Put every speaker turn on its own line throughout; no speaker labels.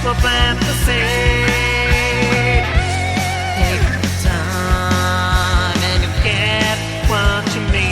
for fantasy. Take the time and you'll get what you need.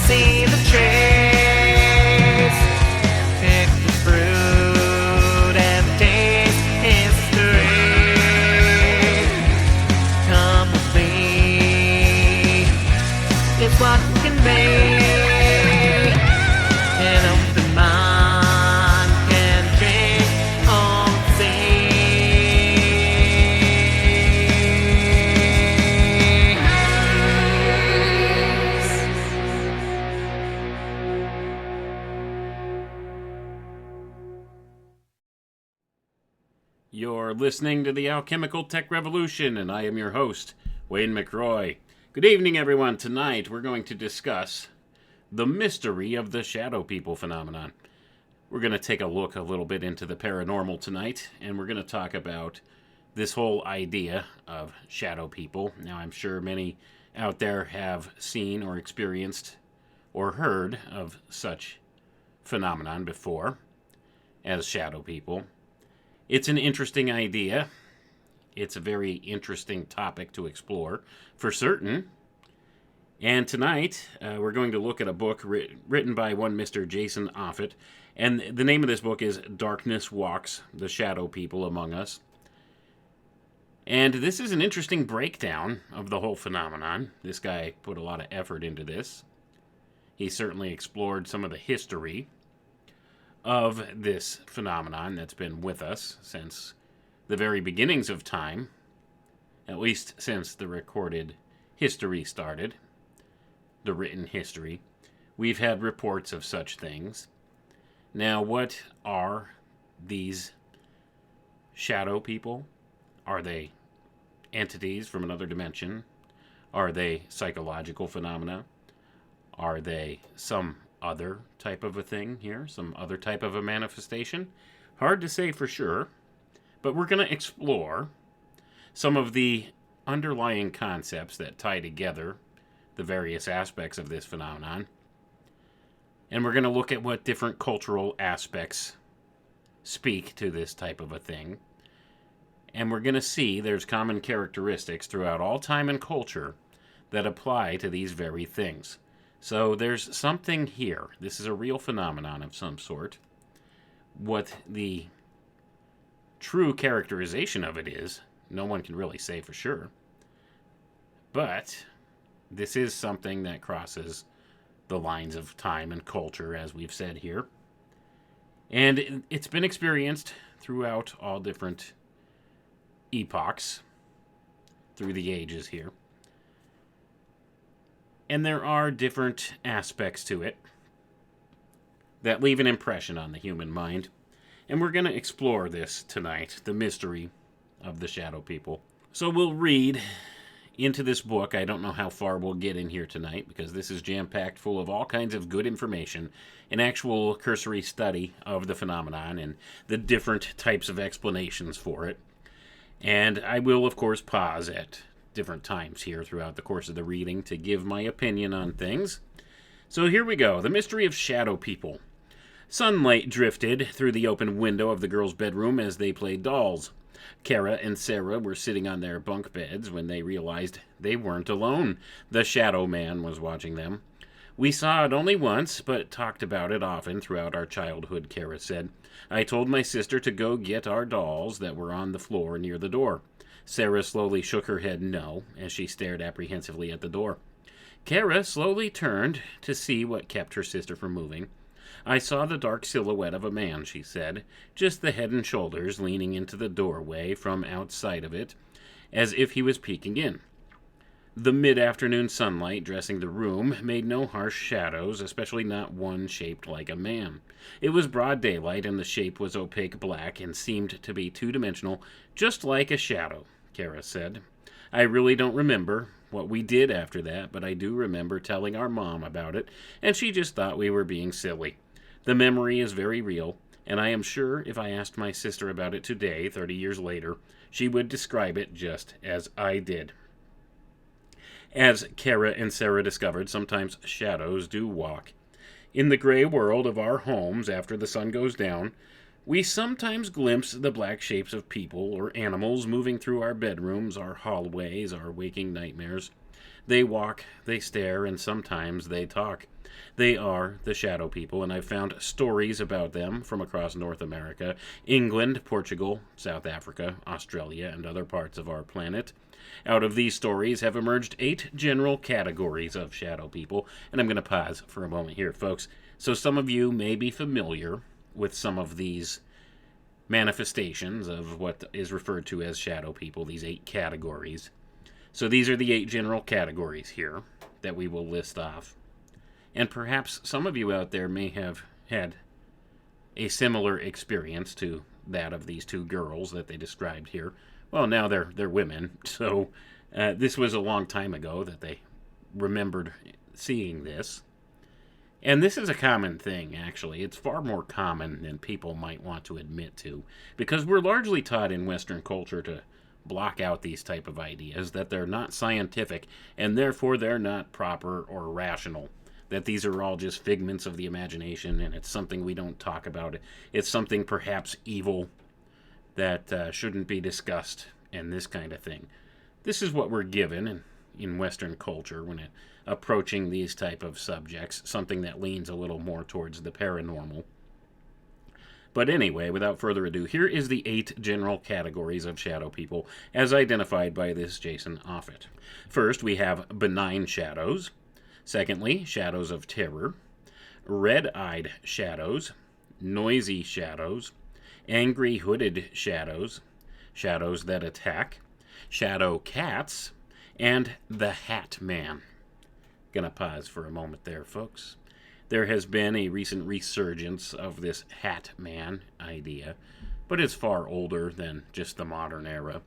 See the trees, pick the fruit and taste history. Come with me, it's what can be. An open mind can drink all the
You're listening to the Alchemical Tech Revolution, and I am your host, Wayne McRoy. Good evening, everyone. Tonight, we're going to discuss the mystery of the shadow people phenomenon. We're going to take a look a little bit into the paranormal tonight, and we're going to talk about this whole idea of shadow people. Now, I'm sure many out there have seen or experienced or heard of such phenomenon before as shadow people. It's an interesting idea. It's a very interesting topic to explore, for certain. And tonight, we're going to look at a book written by one Mr. Jason Offutt. And the name of this book is Darkness Walks the Shadow People Among Us. And this is an interesting breakdown of the whole phenomenon. This guy put a lot of effort into this. He certainly explored some of the history of this phenomenon that's been with us since the very beginnings of time, at least since the recorded history started, the written history. We've had reports of such things. Now, what are these shadow people? Are they entities from another dimension? Are they psychological phenomena? Are they some other type of a thing here, some other type of a manifestation? Hard to say for sure, but we're going to explore some of the underlying concepts that tie together the various aspects of this phenomenon, and we're going to look at what different cultural aspects speak to this type of a thing, and we're going to see there's common characteristics throughout all time and culture that apply to these very things. So there's something here. This is a real phenomenon of some sort. What the true characterization of it is, no one can really say for sure. But this is something that crosses the lines of time and culture, as we've said here. And it's been experienced throughout all different epochs, through the ages here. And there are different aspects to it that leave an impression on the human mind. And we're going to explore this tonight, the mystery of the shadow people. So we'll read into this book. I don't know how far we'll get in here tonight, because this is jam-packed full of all kinds of good information, an actual cursory study of the phenomenon and the different types of explanations for it. And I will, of course, pause at different times here throughout the course of the reading to give my opinion on things. So here we go. The mystery of shadow people. Sunlight drifted through the open window of the girls' bedroom as they played dolls. Kara and Sarah were sitting on their bunk beds when they realized they weren't alone. The shadow man was watching them. We saw it only once, but talked about it often throughout our childhood, Kara said. I told my sister to go get our dolls that were on the floor near the door. Sarah slowly shook her head no as she stared apprehensively at the door. Kara slowly turned to see what kept her sister from moving. I saw the dark silhouette of a man, she said, just the head and shoulders leaning into the doorway from outside of it, as if he was peeking in. The mid-afternoon sunlight dressing the room made no harsh shadows, especially not one shaped like a man. It was broad daylight, and the shape was opaque black and seemed to be two-dimensional, just like a shadow, Kara said. I really don't remember what we did after that, but I do remember telling our mom about it, and she just thought we were being silly. The memory is very real, and I am sure if I asked my sister about it today, 30 years later, she would describe it just as I did. As Kara and Sarah discovered, sometimes shadows do walk. In the gray world of our homes after the sun goes down, we sometimes glimpse the black shapes of people or animals moving through our bedrooms, our hallways, our waking nightmares. They walk, they stare, and sometimes they talk. They are the shadow people, and I've found stories about them from across North America, England, Portugal, South Africa, Australia, and other parts of our planet. Out of these stories have emerged 8 general categories of shadow people, and I'm going to pause for a moment here, folks. So some of you may be familiar with some of these manifestations of what is referred to as shadow people, these 8 categories. So these are the 8 general categories here that we will list off. And perhaps some of you out there may have had a similar experience to that of these 2 girls that they described here. Well, now they're women, so this was a long time ago that they remembered seeing this. And this is a common thing, actually. It's far more common than people might want to admit to, because we're largely taught in Western culture to block out these type of ideas, that they're not scientific, and therefore they're not proper or rational. That these are all just figments of the imagination, and it's something we don't talk about. It's something perhaps evil that shouldn't be discussed, and this kind of thing. This is what we're given in Western culture when approaching these type of subjects, something that leans a little more towards the paranormal. But anyway, without further ado, here is the 8 general categories of shadow people as identified by this Jason Offutt. First, we have benign shadows. Secondly, shadows of terror. Red-eyed shadows. Noisy shadows. Angry hooded shadows. Shadows that attack. Shadow cats. And the Hat Man. Gonna pause for a moment there, folks. There has been a recent resurgence of this Hat Man idea, but it's far older than just the modern era.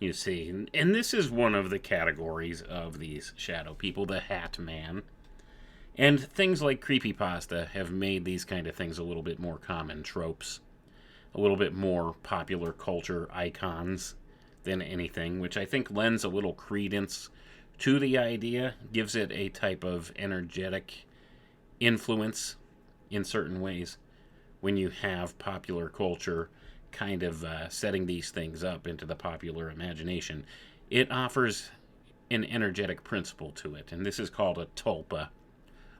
You see, and this is one of the categories of these shadow people, the Hat Man. And things like creepypasta have made these kind of things a little bit more common tropes, a little bit more popular culture icons than anything, which I think lends a little credence to the idea, gives it a type of energetic influence in certain ways when you have popular culture kind of setting these things up into the popular imagination. It offers an energetic principle to it, and this is called a tulpa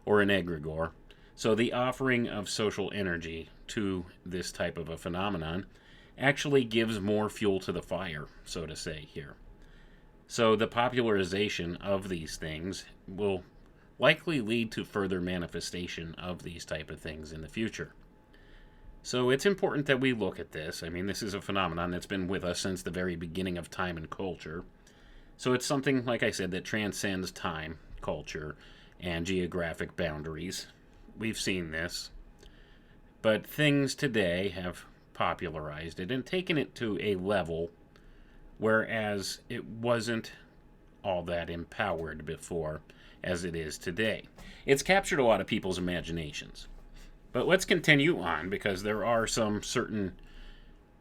or an egregore. So the offering of social energy to this type of a phenomenon actually gives more fuel to the fire, so to say, here. So the popularization of these things will likely lead to further manifestation of these type of things in the future. So it's important that we look at this. I mean, this is a phenomenon that's been with us since the very beginning of time and culture. So it's something, like I said, that transcends time, culture, and geographic boundaries. We've seen this. But things today have popularized it and taken it to a level whereas it wasn't all that empowered before as it is today. It's captured a lot of people's imaginations. But let's continue on, because there are some certain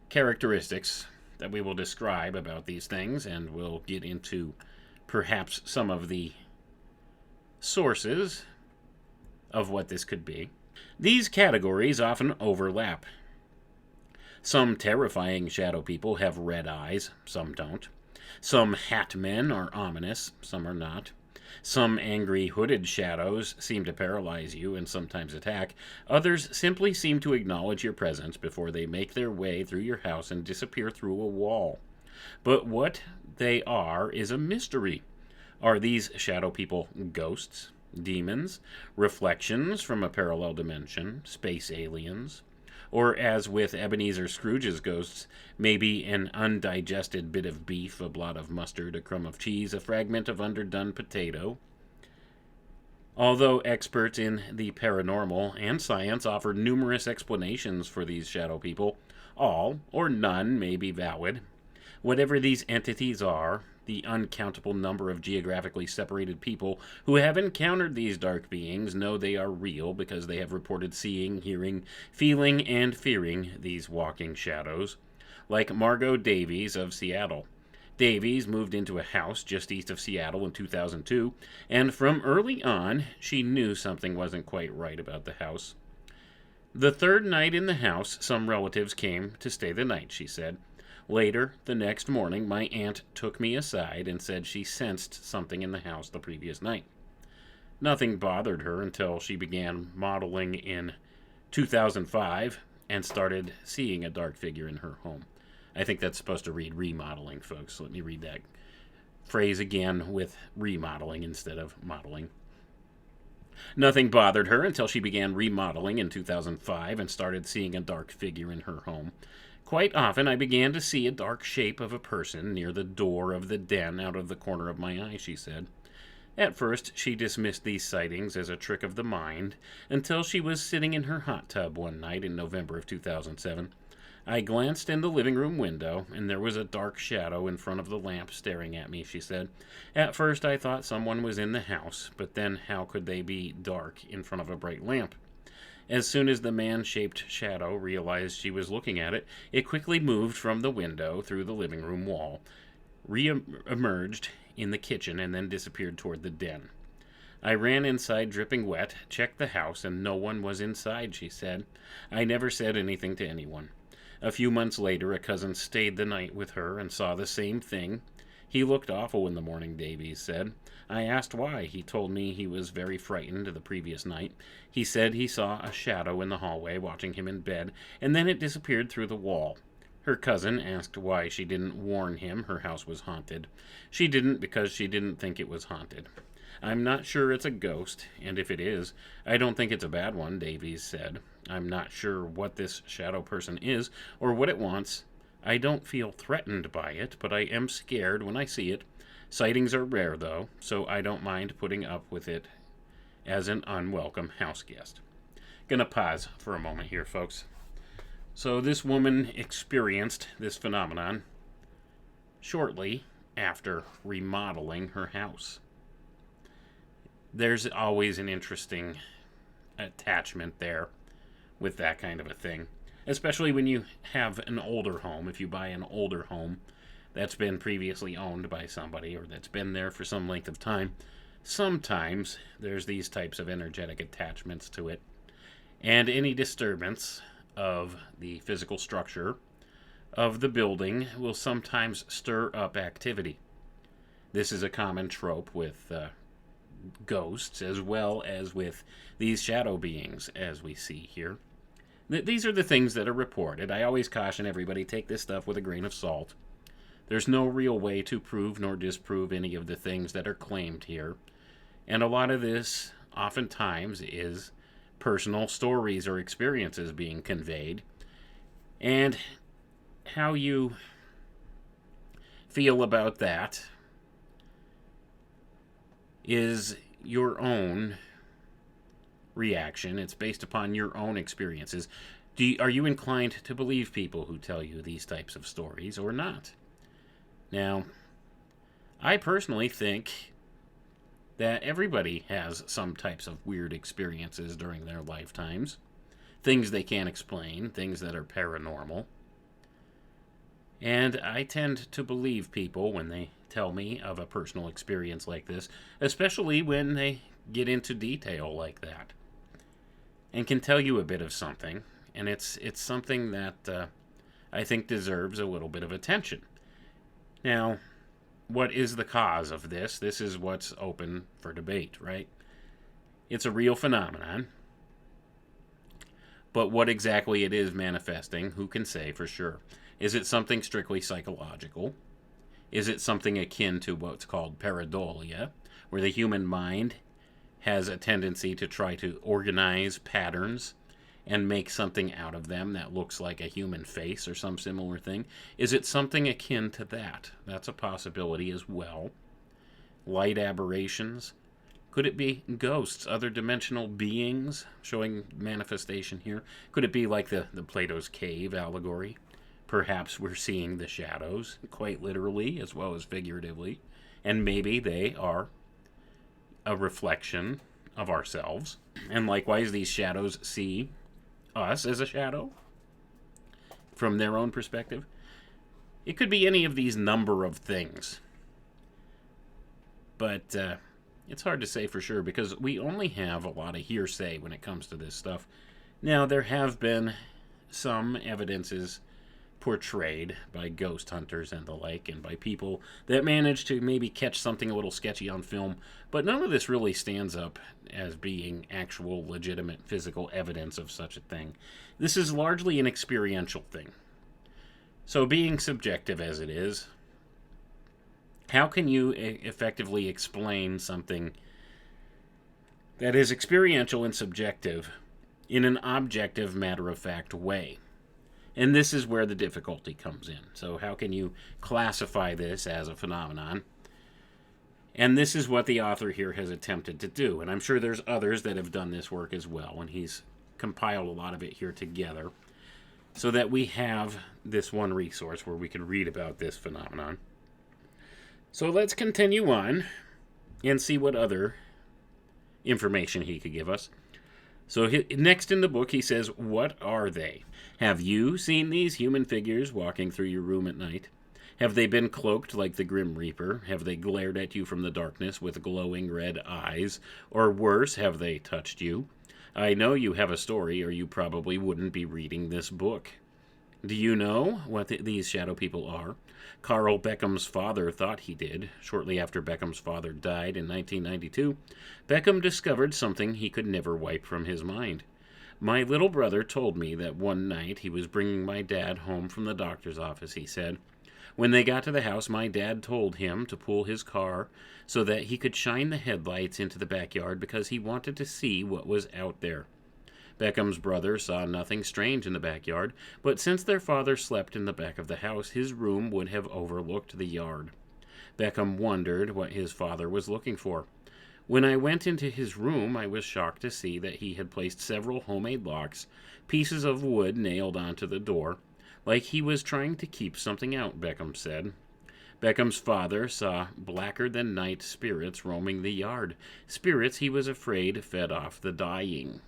characteristics that we will describe about these things, and we'll get into perhaps some of the sources of what this could be. These categories often overlap. Some terrifying shadow people have red eyes, some don't. Some hat men are ominous, some are not. Some angry hooded shadows seem to paralyze you and sometimes attack. Others simply seem to acknowledge your presence before they make their way through your house and disappear through a wall. But what they are is a mystery. Are these shadow people ghosts, demons, reflections from a parallel dimension, space aliens? Or, as with Ebenezer Scrooge's ghosts, maybe an undigested bit of beef, a blot of mustard, a crumb of cheese, a fragment of underdone potato? Although experts in the paranormal and science offer numerous explanations for these shadow people, all or none may be valid. Whatever these entities are, the uncountable number of geographically separated people who have encountered these dark beings know they are real because they have reported seeing, hearing, feeling, and fearing these walking shadows. Like Margot Davies of Seattle. Davies moved into a house just east of Seattle in 2002, and from early on, she knew something wasn't quite right about the house. The third night in the house, some relatives came to stay the night, she said. Later, the next morning, my aunt took me aside and said she sensed something in the house the previous night. Nothing bothered her until she began modeling in 2005 and started seeing a dark figure in her home. I think that's supposed to read remodeling, folks. Let me read that phrase again with remodeling instead of modeling. Nothing bothered her until she began remodeling in 2005 and started seeing a dark figure in her home. Quite often, I began to see a dark shape of a person near the door of the den out of the corner of my eye, she said. At first, she dismissed these sightings as a trick of the mind until she was sitting in her hot tub one night in November of 2007. I glanced in the living room window, and there was a dark shadow in front of the lamp staring at me, she said. At first, I thought someone was in the house, but then how could they be dark in front of a bright lamp? As soon as the man-shaped shadow realized she was looking at it, it quickly moved from the window through the living room wall, re-emerged in the kitchen, and then disappeared toward the den. I ran inside dripping wet, checked the house, and no one was inside, she said. I never said anything to anyone. A few months later, a cousin stayed the night with her and saw the same thing. He looked awful in the morning, Davies said. I asked why. He told me he was very frightened the previous night. He said he saw a shadow in the hallway watching him in bed, and then it disappeared through the wall. Her cousin asked why she didn't warn him her house was haunted. She didn't because she didn't think it was haunted. I'm not sure it's a ghost, and if it is, I don't think it's a bad one, Davies said. I'm not sure what this shadow person is or what it wants. I don't feel threatened by it, but I am scared when I see it. Sightings are rare, though, so I don't mind putting up with it as an unwelcome house guest. Gonna pause for a moment here, folks. So this woman experienced this phenomenon shortly after remodeling her house. There's always an interesting attachment there with that kind of a thing, especially when you have an older home. If you buy an older home that's been previously owned by somebody or that's been there for some length of time, sometimes there's these types of energetic attachments to it. And any disturbance of the physical structure of the building will sometimes stir up activity. This is a common trope with ghosts as well as with these shadow beings, as we see here. These are the things that are reported. I always caution everybody, take this stuff with a grain of salt. There's no real way to prove nor disprove any of the things that are claimed here. And a lot of this, oftentimes, is personal stories or experiences being conveyed. And how you feel about that is your own reaction. It's based upon your own experiences. Are you inclined to believe people who tell you these types of stories or not? Now, I personally think that everybody has some types of weird experiences during their lifetimes. Things they can't explain, things that are paranormal. And I tend to believe people when they tell me of a personal experience like this, especially when they get into detail like that. and can tell you a bit of something, and it's something that I think deserves a little bit of attention. Now, what is the cause of this? This is what's open for debate, right? It's a real phenomenon, but what exactly it is manifesting, who can say for sure? Is it something strictly psychological? Is it something akin to what's called pareidolia, where the human mind has a tendency to try to organize patterns and make something out of them that looks like a human face or some similar thing? Is it something akin to that? That's a possibility as well. Light aberrations. Could it be ghosts, other dimensional beings showing manifestation here? Could it be like the Plato's cave allegory? Perhaps we're seeing the shadows, quite literally as well as figuratively, and maybe they are a reflection of ourselves. And likewise, these shadows see us as a shadow from their own perspective. It could be any of these number of things. But it's hard to say for sure because we only have a lot of hearsay when it comes to this stuff. Now, there have been some evidences portrayed by ghost hunters and the like, and by people that manage to maybe catch something a little sketchy on film, but none of this really stands up as being actual legitimate physical evidence of such a thing. This is largely an experiential thing. So being subjective as it is, how can you effectively explain something that is experiential and subjective in an objective, matter-of-fact way? And this is where the difficulty comes in. So how can you classify this as a phenomenon? And this is what the author here has attempted to do. And I'm sure there's others that have done this work as well. And he's compiled a lot of it here together so that we have this one resource where we can read about this phenomenon. So let's continue on and see what other information he could give us. So next in the book, he says, what are they? Have you seen these human figures walking through your room at night? Have they been cloaked like the Grim Reaper? Have they glared at you from the darkness with glowing red eyes? Or worse, have they touched you? I know you have a story, or you probably wouldn't be reading this book. Do you know what these shadow people are? Carl Beckham's father thought he did. Shortly after Beckham's father died in 1992, Beckham discovered something he could never wipe from his mind. My little brother told me that one night he was bringing my dad home from the doctor's office, he said. When they got to the house, my dad told him to pull his car so that he could shine the headlights into the backyard because he wanted to see what was out there. Beckham's brother saw nothing strange in the backyard, but since their father slept in the back of the house, his room would have overlooked the yard. Beckham wondered what his father was looking for. When I went into his room, I was shocked to see that he had placed several homemade locks, pieces of wood nailed onto the door, like he was trying to keep something out, Beckham said. Beckham's father saw blacker-than-night spirits roaming the yard, spirits he was afraid fed off the dying.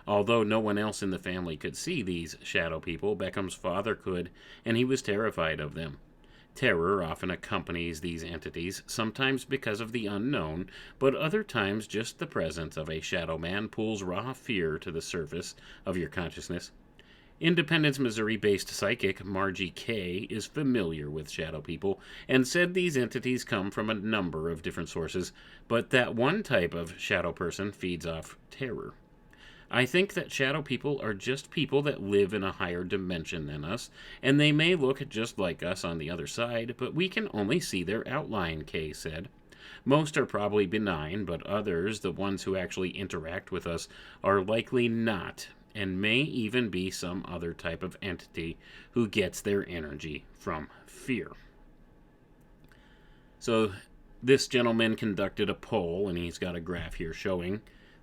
Although no one else in the family could see these shadow people, Beckham's father could, and he was terrified of them. Terror often accompanies these entities, sometimes because of the unknown, but other times just the presence of a shadow man pulls raw fear to the surface of your consciousness. Independence, Missouri-based psychic Margie Kay is familiar with shadow people and said these entities come from a number of different sources, but that one type of shadow person feeds off terror. I think that shadow people are just people that live in a higher dimension than us, and they may look just like us on the other side, but we can only see their outline, Kay said. Most are probably benign, but others, the ones who actually interact with us, are likely not, and may even be some other type of entity who gets their energy from fear. So this gentleman conducted a poll, and he's got a graph here showing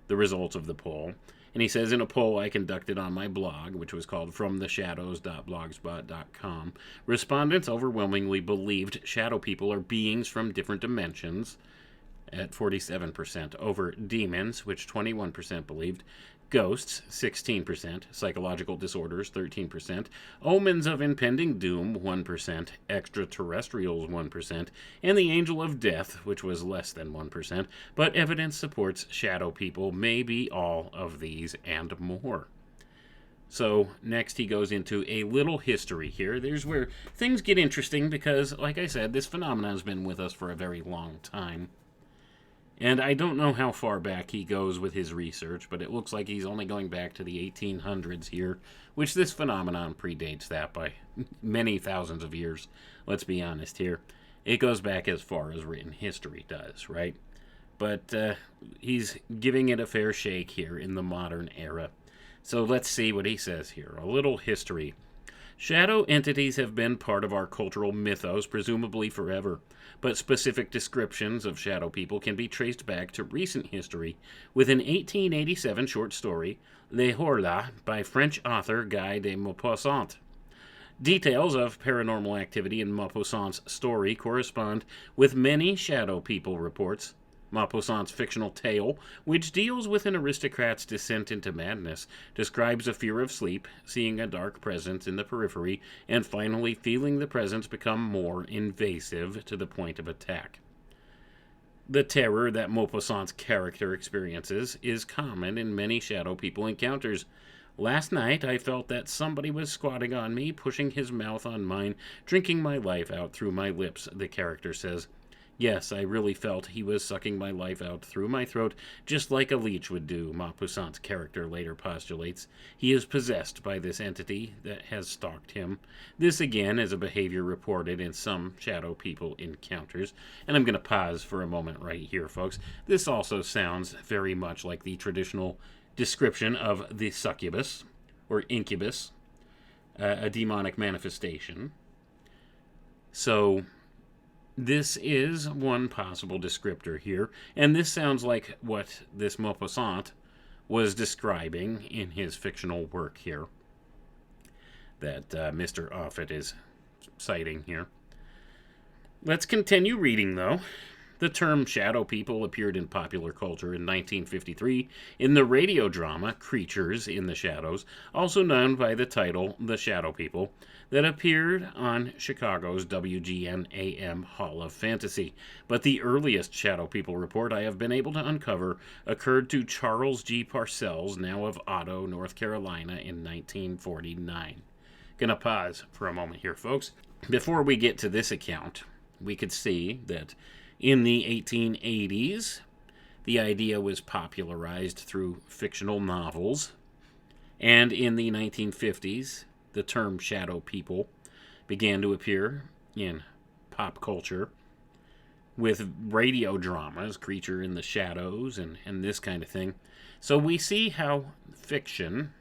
the results of the poll. And he says, in a poll I conducted on my blog, which was called FromTheShadows.blogspot.com, respondents overwhelmingly believed shadow people are beings from different dimensions, at 47%, over demons, which 21% believed, Ghosts, 16%. Psychological disorders, 13%. Omens of impending doom, 1%. Extraterrestrials, 1%. And the angel of death, which was less than 1%. But evidence supports shadow people may be all of these and more. So next he goes into a little history here. There's where things get interesting because, like I said, this phenomenon has been with us for a very long time. And I don't know how far back he goes with his research, but it looks like he's only going back to the 1800s here, which this phenomenon predates that by many thousands of years. Let's be honest here. It goes back as far as written history does, right? But he's giving it a fair shake here in the modern era. So let's see what he says here. A little history. Shadow entities have been part of our cultural mythos, presumably forever, but specific descriptions of shadow people can be traced back to recent history with an 1887 short story, Les Horla, by French author Guy de Maupassant. Details of paranormal activity in Maupassant's story correspond with many shadow people reports. Maupassant's fictional tale, which deals with an aristocrat's descent into madness, describes a fear of sleep, seeing a dark presence in the periphery, and finally feeling the presence become more invasive to the point of attack. The terror that Maupassant's character experiences is common in many shadow people encounters. Last night I felt that somebody was squatting on me, pushing his mouth on mine, drinking my life out through my lips, the character says. Yes, I really felt he was sucking my life out through my throat, just like a leech would do, Maupassant's character later postulates. He is possessed by this entity that has stalked him. This, again, is a behavior reported in some shadow people encounters. And I'm going to pause for a moment right here, folks. This also sounds very much like the traditional description of the succubus, or incubus, a demonic manifestation. So this is one possible descriptor here, and this sounds like what this Maupassant was describing in his fictional work here that Mr. Offit is citing here. Let's continue reading, though. The term shadow people appeared in popular culture in 1953 in the radio drama Creatures in the Shadows, also known by the title The Shadow People, that appeared on Chicago's WGN AM Hall of Fantasy. But the earliest shadow people report I have been able to uncover occurred to Charles G. Parcells, now of Otto, North Carolina, in 1949. Gonna pause for a moment here, folks. Before we get to this account, we could see that in the 1880s, the idea was popularized through fictional novels, and in the 1950s, the term shadow people began to appear in pop culture with radio dramas, Creature in the Shadows, and this kind of thing. So we see how fiction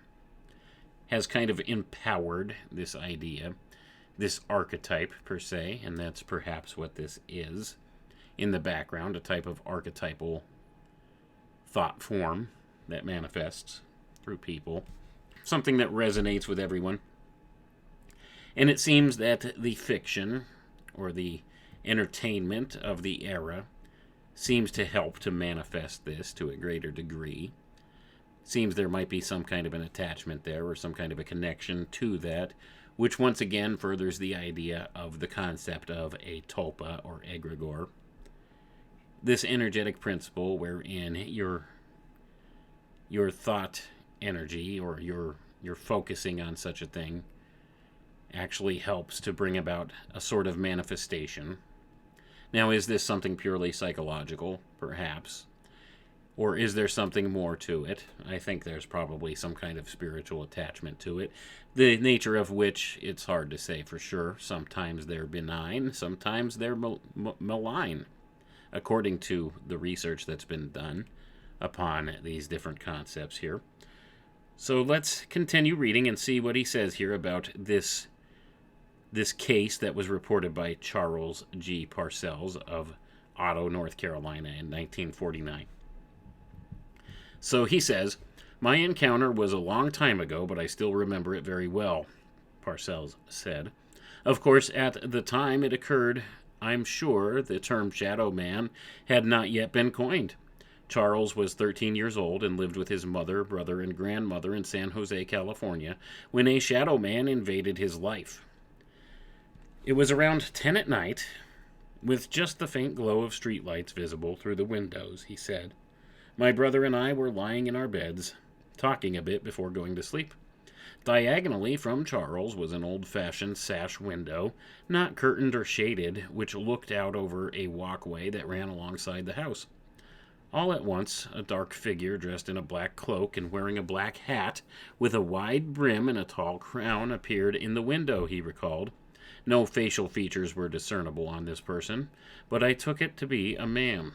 has kind of empowered this idea, this archetype per se, and that's perhaps what this is. In the background, a type of archetypal thought form that manifests through people. Something that resonates with everyone. And it seems that the fiction, or the entertainment of the era, seems to help to manifest this to a greater degree. Seems there might be some kind of an attachment there, or some kind of a connection to that, which once again furthers the idea of the concept of a tulpa, or egregore. This energetic principle wherein your thought energy, or your focusing on such a thing, actually helps to bring about a sort of manifestation. Now, is this something purely psychological? Perhaps. Or is there something more to it? I think there's probably some kind of spiritual attachment to it, the nature of which it's hard to say for sure. Sometimes they're benign, sometimes they're malign, according to the research that's been done upon these different concepts here. So let's continue reading and see what he says here about this case that was reported by Charles G. Parcells of Otto, North Carolina in 1949. So he says, "My encounter was a long time ago, but I still remember it very well," Parcells said. "Of course, at the time it occurred, I'm sure the term shadow man had not yet been coined. Charles was 13 years old and lived with his mother, brother, and grandmother in San Jose, California, when a shadow man invaded his life. It was around 10 at night, with just the faint glow of streetlights visible through the windows, he said. My brother and I were lying in our beds, talking a bit before going to sleep. Diagonally from Charles was an old-fashioned sash window, not curtained or shaded, which looked out over a walkway that ran alongside the house. All at once, a dark figure dressed in a black cloak and wearing a black hat with a wide brim and a tall crown appeared in the window, he recalled. No facial features were discernible on this person, but I took it to be a man.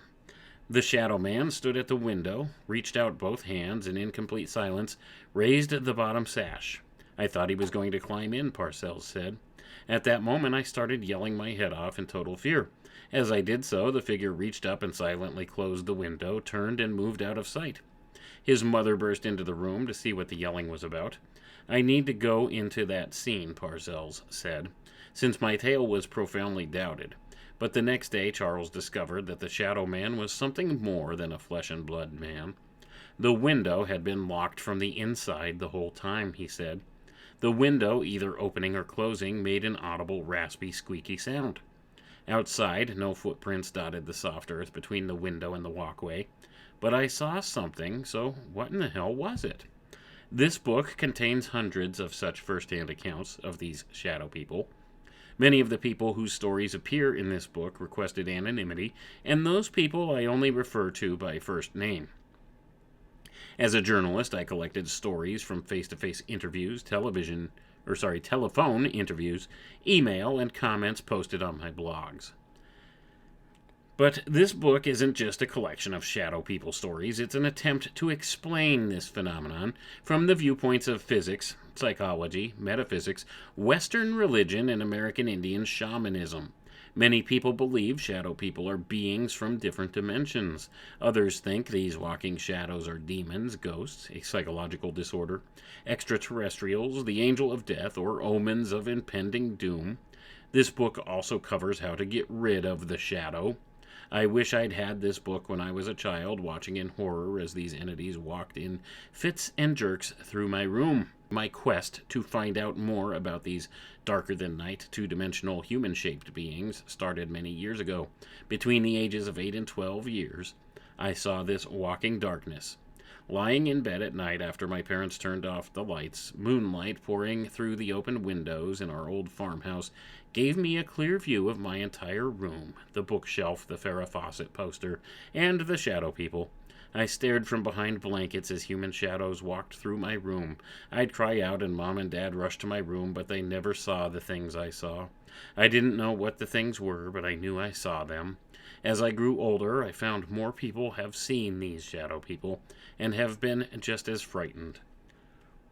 The shadow man stood at the window, reached out both hands, and in complete silence raised the bottom sash. I thought he was going to climb in, Parcells said. At that moment, I started yelling my head off in total fear. As I did so, the figure reached up and silently closed the window, turned, and moved out of sight. His mother burst into the room to see what the yelling was about. I need to go into that scene, Parcells said, since my tale was profoundly doubted. But the next day, Charles discovered that the shadow man was something more than a flesh-and-blood man. The window had been locked from the inside the whole time, he said. The window, either opening or closing, made an audible, raspy, squeaky sound. Outside, no footprints dotted the soft earth between the window and the walkway. But I saw something, so what in the hell was it? This book contains hundreds of such first-hand accounts of these shadow people. Many of the people whose stories appear in this book requested anonymity, and those people I only refer to by first name. As a journalist, I collected stories from face-to-face interviews, telephone interviews, email, and comments posted on my blogs. But this book isn't just a collection of shadow people stories. It's an attempt to explain this phenomenon from the viewpoints of physics, psychology, metaphysics, Western religion, and American Indian shamanism. Many people believe shadow people are beings from different dimensions. Others think these walking shadows are demons, ghosts, a psychological disorder, extraterrestrials, the angel of death, or omens of impending doom. This book also covers how to get rid of the shadow. I wish I'd had this book when I was a child, watching in horror as these entities walked in fits and jerks through my room. My quest to find out more about these darker-than-night, two-dimensional, human-shaped beings started many years ago. Between the ages of 8 and 12 years, I saw this walking darkness. Lying in bed at night after my parents turned off the lights, moonlight pouring through the open windows in our old farmhouse gave me a clear view of my entire room, the bookshelf, the Farrah Fawcett poster, and the shadow people. I stared from behind blankets as human shadows walked through my room. I'd cry out and Mom and Dad rushed to my room, but they never saw the things I saw. I didn't know what the things were, but I knew I saw them. As I grew older, I found more people have seen these shadow people and have been just as frightened.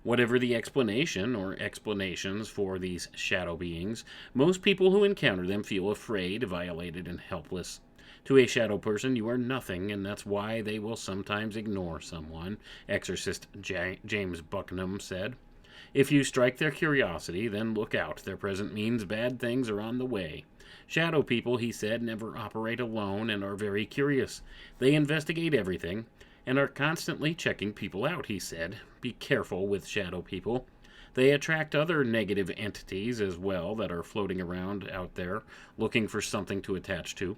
Whatever the explanation or explanations for these shadow beings, most people who encounter them feel afraid, violated, and helpless. To a shadow person, you are nothing, and that's why they will sometimes ignore someone, exorcist James Bucknam said. If you strike their curiosity, then look out. Their presence means bad things are on the way. Shadow people, he said, never operate alone and are very curious. They investigate everything and are constantly checking people out, he said. Be careful with shadow people. They attract other negative entities as well that are floating around out there looking for something to attach to.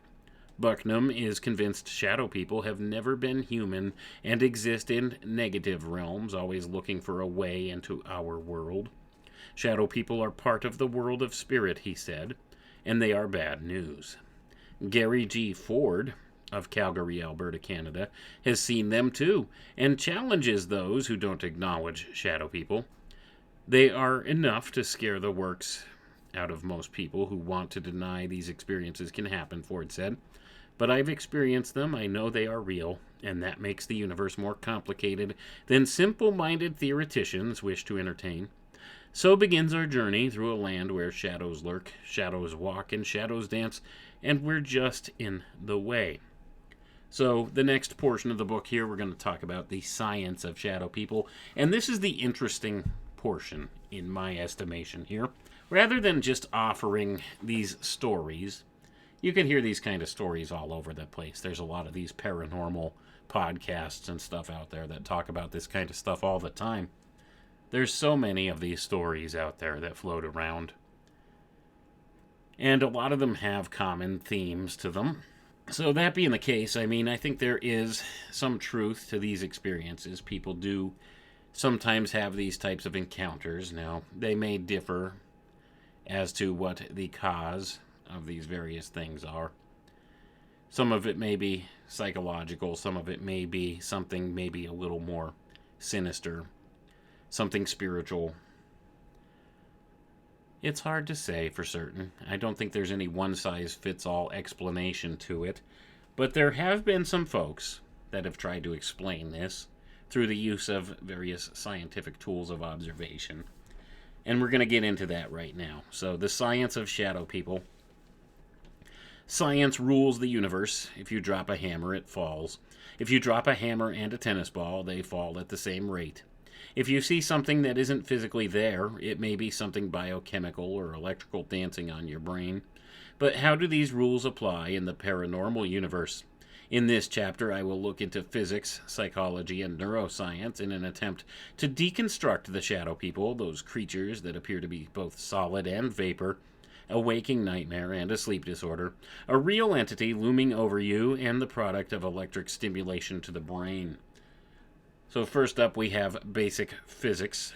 Bucknam is convinced shadow people have never been human and exist in negative realms, always looking for a way into our world. Shadow people are part of the world of spirit, he said, and they are bad news. Gary G. Ford of Calgary, Alberta, Canada, has seen them too, and challenges those who don't acknowledge shadow people. They are enough to scare the works out of most people who want to deny these experiences can happen, Ford said. But I've experienced them, I know they are real, and that makes the universe more complicated than simple-minded theoreticians wish to entertain. So begins our journey through a land where shadows lurk, shadows walk, and shadows dance, and we're just in the way. So the next portion of the book here, we're going to talk about the science of shadow people, and this is the interesting portion, in my estimation here. Rather than just offering these stories, you can hear these kind of stories all over the place. There's a lot of these paranormal podcasts and stuff out there that talk about this kind of stuff all the time. There's so many of these stories out there that float around. And a lot of them have common themes to them. So that being the case, I mean, I think there is some truth to these experiences. People do sometimes have these types of encounters. Now, they may differ as to what the cause of these various things are. Some of it may be psychological, some of it may be something maybe a little more sinister, something spiritual. It's hard to say for certain. I don't think there's any one-size-fits-all explanation to it, but there have been some folks that have tried to explain this through the use of various scientific tools of observation. And we're going to get into that right now. So, the science of shadow people. Science rules the universe. If you drop a hammer, it falls. If you drop a hammer and a tennis ball, they fall at the same rate. If you see something that isn't physically there, it may be something biochemical or electrical dancing on your brain. But how do these rules apply in the paranormal universe? In this chapter, I will look into physics, psychology, and neuroscience in an attempt to deconstruct the shadow people, those creatures that appear to be both solid and vapor, a waking nightmare and a sleep disorder, a real entity looming over you, and the product of electric stimulation to the brain. So first up, we have basic physics.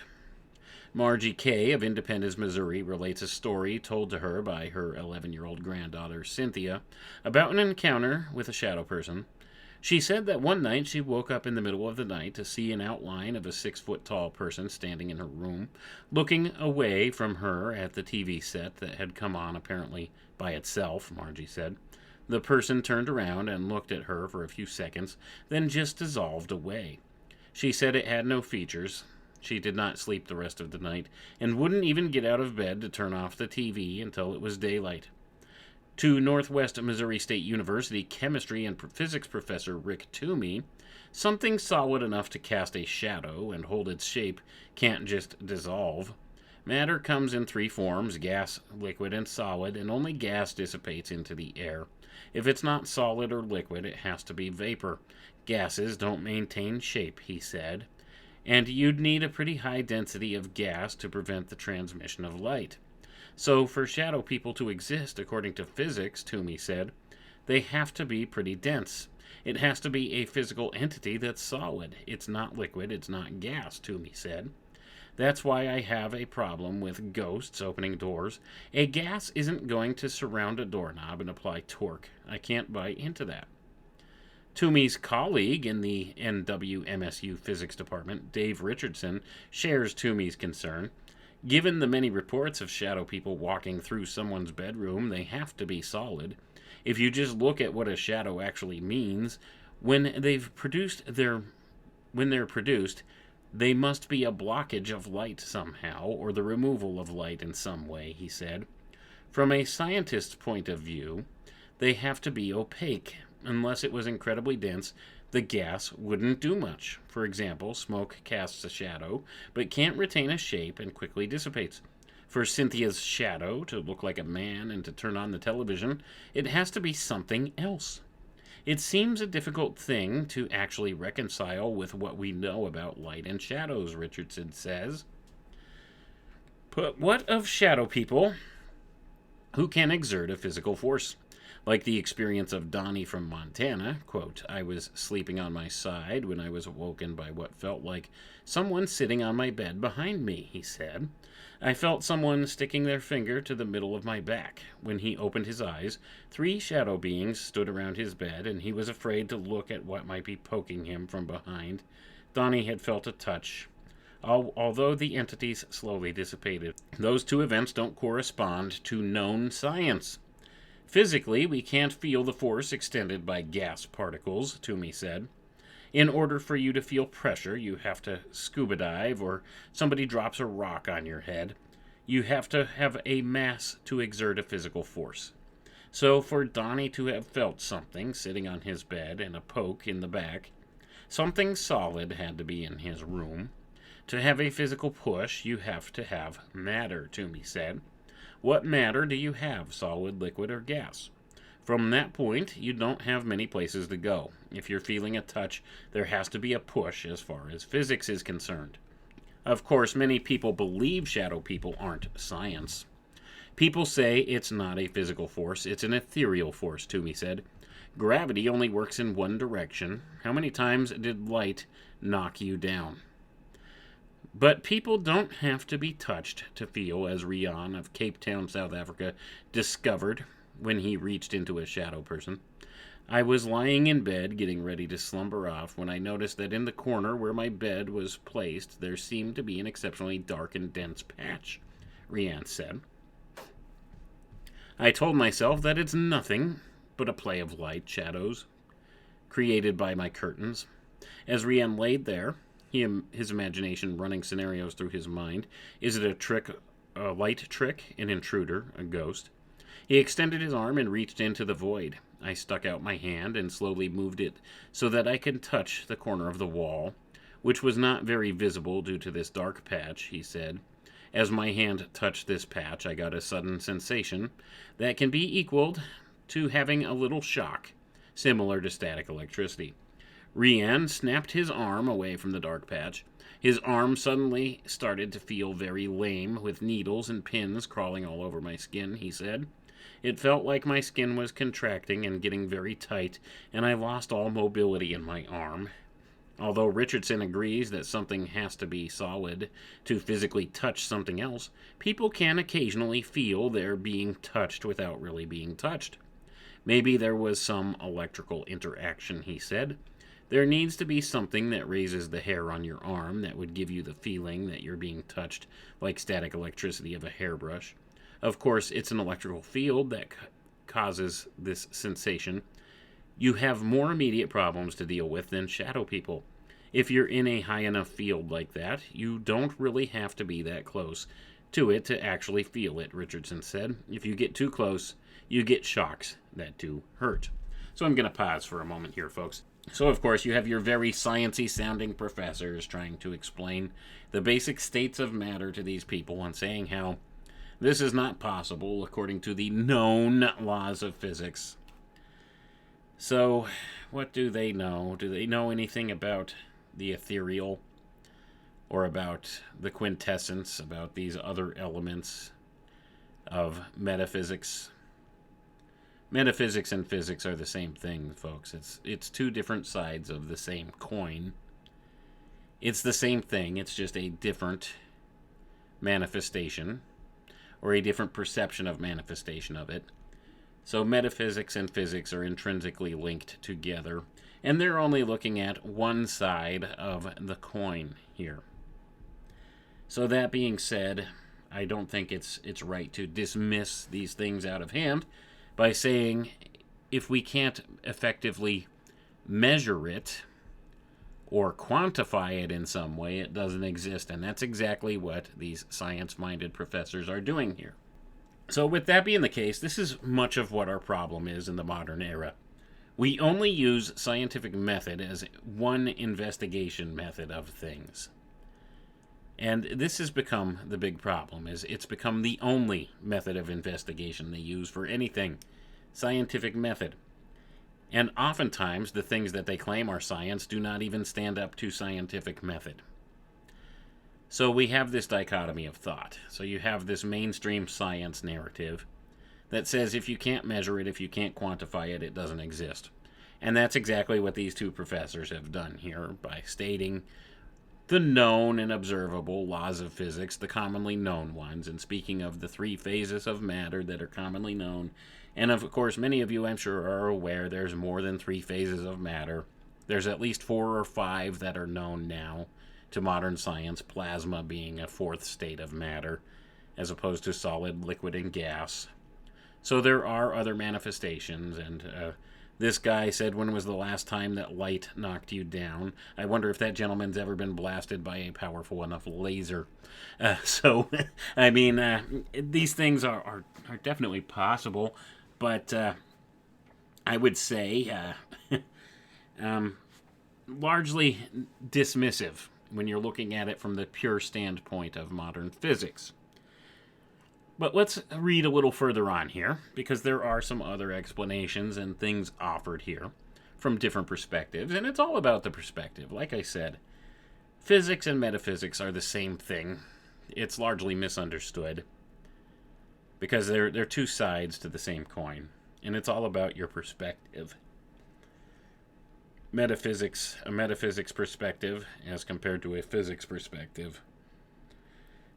Margie Kay of Independence, Missouri, relates a story told to her by her 11-year-old granddaughter, Cynthia, about an encounter with a shadow person. She said that one night she woke up in the middle of the night to see an outline of a 6-foot-tall person standing in her room, looking away from her at the TV set that had come on apparently by itself, Margie said. The person turned around and looked at her for a few seconds, then just dissolved away. She said it had no features. She did not sleep the rest of the night, and wouldn't even get out of bed to turn off the TV until it was daylight. To Northwest Missouri State University chemistry and physics professor Rick Toomey, something solid enough to cast a shadow and hold its shape can't just dissolve. Matter comes in 3 forms, gas, liquid, and solid, and only gas dissipates into the air. If it's not solid or liquid, it has to be vapor. Gases don't maintain shape, he said, and you'd need a pretty high density of gas to prevent the transmission of light. So for shadow people to exist, according to physics, Toomey said, they have to be pretty dense. It has to be a physical entity that's solid. It's not liquid, it's not gas, Toomey said. That's why I have a problem with ghosts opening doors. A gas isn't going to surround a doorknob and apply torque. I can't buy into that. Toomey's colleague in the NWMSU physics department, Dave Richardson, shares Toomey's concern. Given the many reports of shadow people walking through someone's bedroom, they have to be solid. If you just look at what a shadow actually means, when they're produced, they must be a blockage of light somehow, or the removal of light in some way, he said. From a scientist's point of view, they have to be opaque. Unless it was incredibly dense, the gas wouldn't do much. For example, smoke casts a shadow, but can't retain a shape and quickly dissipates. For Cynthia's shadow to look like a man and to turn on the television, it has to be something else. It seems a difficult thing to actually reconcile with what we know about light and shadows, Richardson says. But what of shadow people who can exert a physical force? Like the experience of Donnie from Montana, quote, I was sleeping on my side when I was awoken by what felt like someone sitting on my bed behind me, he said. I felt someone sticking their finger to the middle of my back. When he opened his eyes, 3 shadow beings stood around his bed, and he was afraid to look at what might be poking him from behind. Donnie had felt a touch. Although the entities slowly dissipated, those 2 events don't correspond to known science. Physically, we can't feel the force extended by gas particles, Toomey said. In order for you to feel pressure, you have to scuba dive or somebody drops a rock on your head. You have to have a mass to exert a physical force. So for Donnie to have felt something sitting on his bed and a poke in the back, something solid had to be in his room. To have a physical push, you have to have matter, Toomey said. What matter do you have, solid, liquid, or gas? From that point, you don't have many places to go. If you're feeling a touch, there has to be a push as far as physics is concerned. Of course, many people believe shadow people aren't science. People say it's not a physical force, it's an ethereal force, Toomey said. Gravity only works in one direction. How many times did light knock you down? But people don't have to be touched to feel, as Rian of Cape Town, South Africa, discovered when he reached into a shadow person. I was lying in bed, getting ready to slumber off, when I noticed that in the corner where my bed was placed, there seemed to be an exceptionally dark and dense patch, Rian said. I told myself that it's nothing but a play of light shadows created by my curtains. As Rian laid there, his imagination running scenarios through his mind. Is it a light trick, an intruder, a ghost? He extended his arm and reached into the void. I stuck out my hand and slowly moved it so that I could touch the corner of the wall, which was not very visible due to this dark patch, he said. As my hand touched this patch, I got a sudden sensation that can be equaled to having a little shock, similar to static electricity. Rian snapped his arm away from the dark patch. His arm suddenly started to feel very lame, with needles and pins crawling all over my skin, he said. It felt like my skin was contracting and getting very tight, and I lost all mobility in my arm. Although Richardson agrees that something has to be solid to physically touch something else, people can occasionally feel they're being touched without really being touched. Maybe there was some electrical interaction, he said. There needs to be something that raises the hair on your arm that would give you the feeling that you're being touched, like static electricity of a hairbrush. Of course, it's an electrical field that causes this sensation. You have more immediate problems to deal with than shadow people. If you're in a high enough field like that, you don't really have to be that close to it to actually feel it, Richardson said. If you get too close, you get shocks that do hurt. So I'm going to pause for a moment here, folks. So, of course, you have your very sciencey sounding professors trying to explain the basic states of matter to these people and saying how this is not possible according to the known laws of physics. So, what do they know? Do they know anything about the ethereal or about the quintessence, about these other elements of metaphysics? Metaphysics and physics are the same thing, folks. It's two different sides of the same coin. It's the same thing, it's just a different manifestation, or a different perception of manifestation of it. So metaphysics and physics are intrinsically linked together, and they're only looking at one side of the coin here. So that being said, I don't think it's right to dismiss these things out of hand by saying if we can't effectively measure it or quantify it in some way, it doesn't exist. And that's exactly what these science-minded professors are doing here. So with that being the case, this is much of what our problem is in the modern era. We only use scientific method as one investigation method of things. And this has become the big problem, is it's become the only method of investigation they use for anything. Scientific method. And oftentimes, the things that they claim are science do not even stand up to scientific method. So we have this dichotomy of thought. So you have this mainstream science narrative that says if you can't measure it, if you can't quantify it, it doesn't exist. And that's exactly what these two professors have done here by stating the known and observable laws of physics, the commonly known ones, and speaking of the three phases of matter that are commonly known. And of course, many of you, I'm sure, are aware there's more than three phases of matter. There's at least 4 or 5 that are known now to modern science, plasma being a fourth state of matter, as opposed to solid, liquid, and gas. So there are other manifestations, and this guy said, when was the last time that light knocked you down? I wonder if that gentleman's ever been blasted by a powerful enough laser. I mean, these things are definitely possible, but I would say largely dismissive when you're looking at it from the pure standpoint of modern physics. But let's read a little further on here, because there are some other explanations and things offered here from different perspectives, and it's all about the perspective. Like I said, physics and metaphysics are the same thing. It's largely misunderstood because they're two sides to the same coin, and it's all about your perspective. A metaphysics perspective as compared to a physics perspective.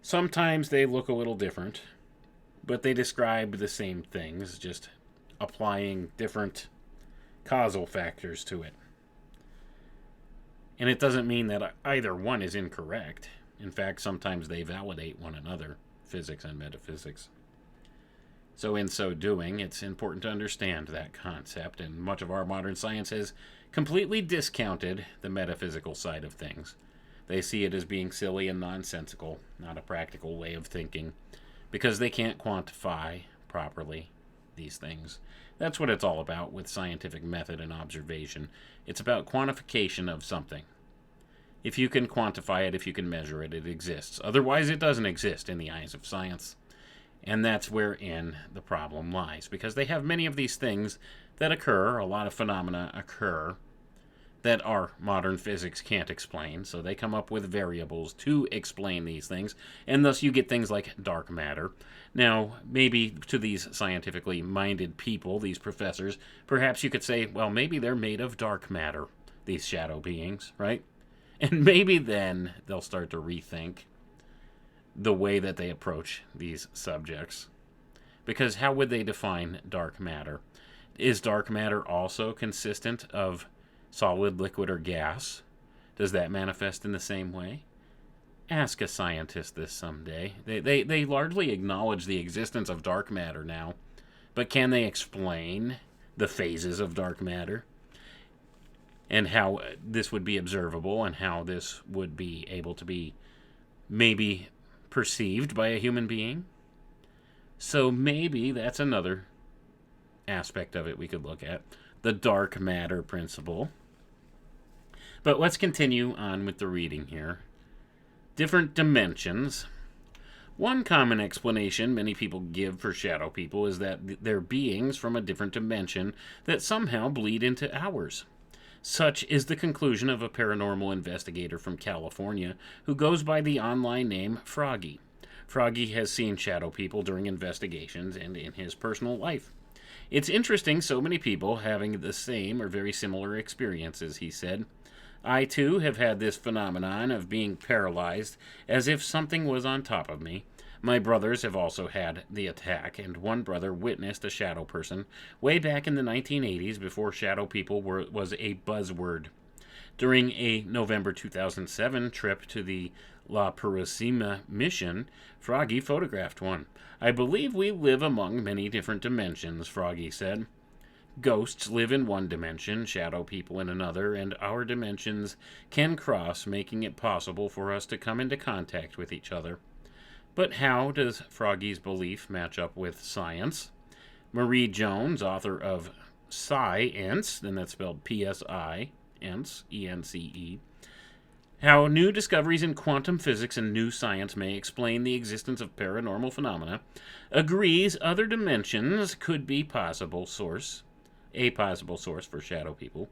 Sometimes they look a little different, but they describe the same things, just applying different causal factors to it. And it doesn't mean that either one is incorrect. In fact, sometimes they validate one another, physics and metaphysics. So in so doing, it's important to understand that concept, and much of our modern science has completely discounted the metaphysical side of things. They see it as being silly and nonsensical, not a practical way of thinking, because they can't quantify properly these things. That's what it's all about with scientific method and observation. It's about quantification of something. If you can quantify it, if you can measure it, it exists. Otherwise, it doesn't exist in the eyes of science. And that's wherein the problem lies, because they have many of these things that occur, a lot of phenomena occur, that our modern physics can't explain, so they come up with variables to explain these things, and thus you get things like dark matter. Now, maybe to these scientifically minded people, these professors, perhaps you could say, well, maybe they're made of dark matter, these shadow beings, right? And maybe then they'll start to rethink the way that they approach these subjects. Because how would they define dark matter? Is dark matter also consistent of solid, liquid, or gas? Does that manifest in the same way? Ask a scientist this someday. They largely acknowledge the existence of dark matter now, but can they explain the phases of dark matter? And how this would be observable, and how this would be able to be maybe perceived by a human being? So maybe that's another aspect of it we could look at. The dark matter principle. But let's continue on with the reading here. Different dimensions. One common explanation many people give for shadow people is that they're beings from a different dimension that somehow bleed into ours. Such is the conclusion of a paranormal investigator from California who goes by the online name Froggy. Froggy has seen shadow people during investigations and in his personal life. It's interesting so many people having the same or very similar experiences, he said. I, too, have had this phenomenon of being paralyzed as if something was on top of me. My brothers have also had the attack, and one brother witnessed a shadow person way back in the 1980s before shadow people was a buzzword. During a November 2007 trip to the La Purísima mission, Froggy photographed one. I believe we live among many different dimensions, Froggy said. Ghosts live in one dimension, shadow people in another, and our dimensions can cross, making it possible for us to come into contact with each other. But how does Froggy's belief match up with science? Marie Jones, author of Science, and that's spelled P-S-I, Ence, E-N-C-E, How New Discoveries in Quantum Physics and New Science May Explain the Existence of Paranormal Phenomena, agrees other dimensions could be a possible source for shadow people.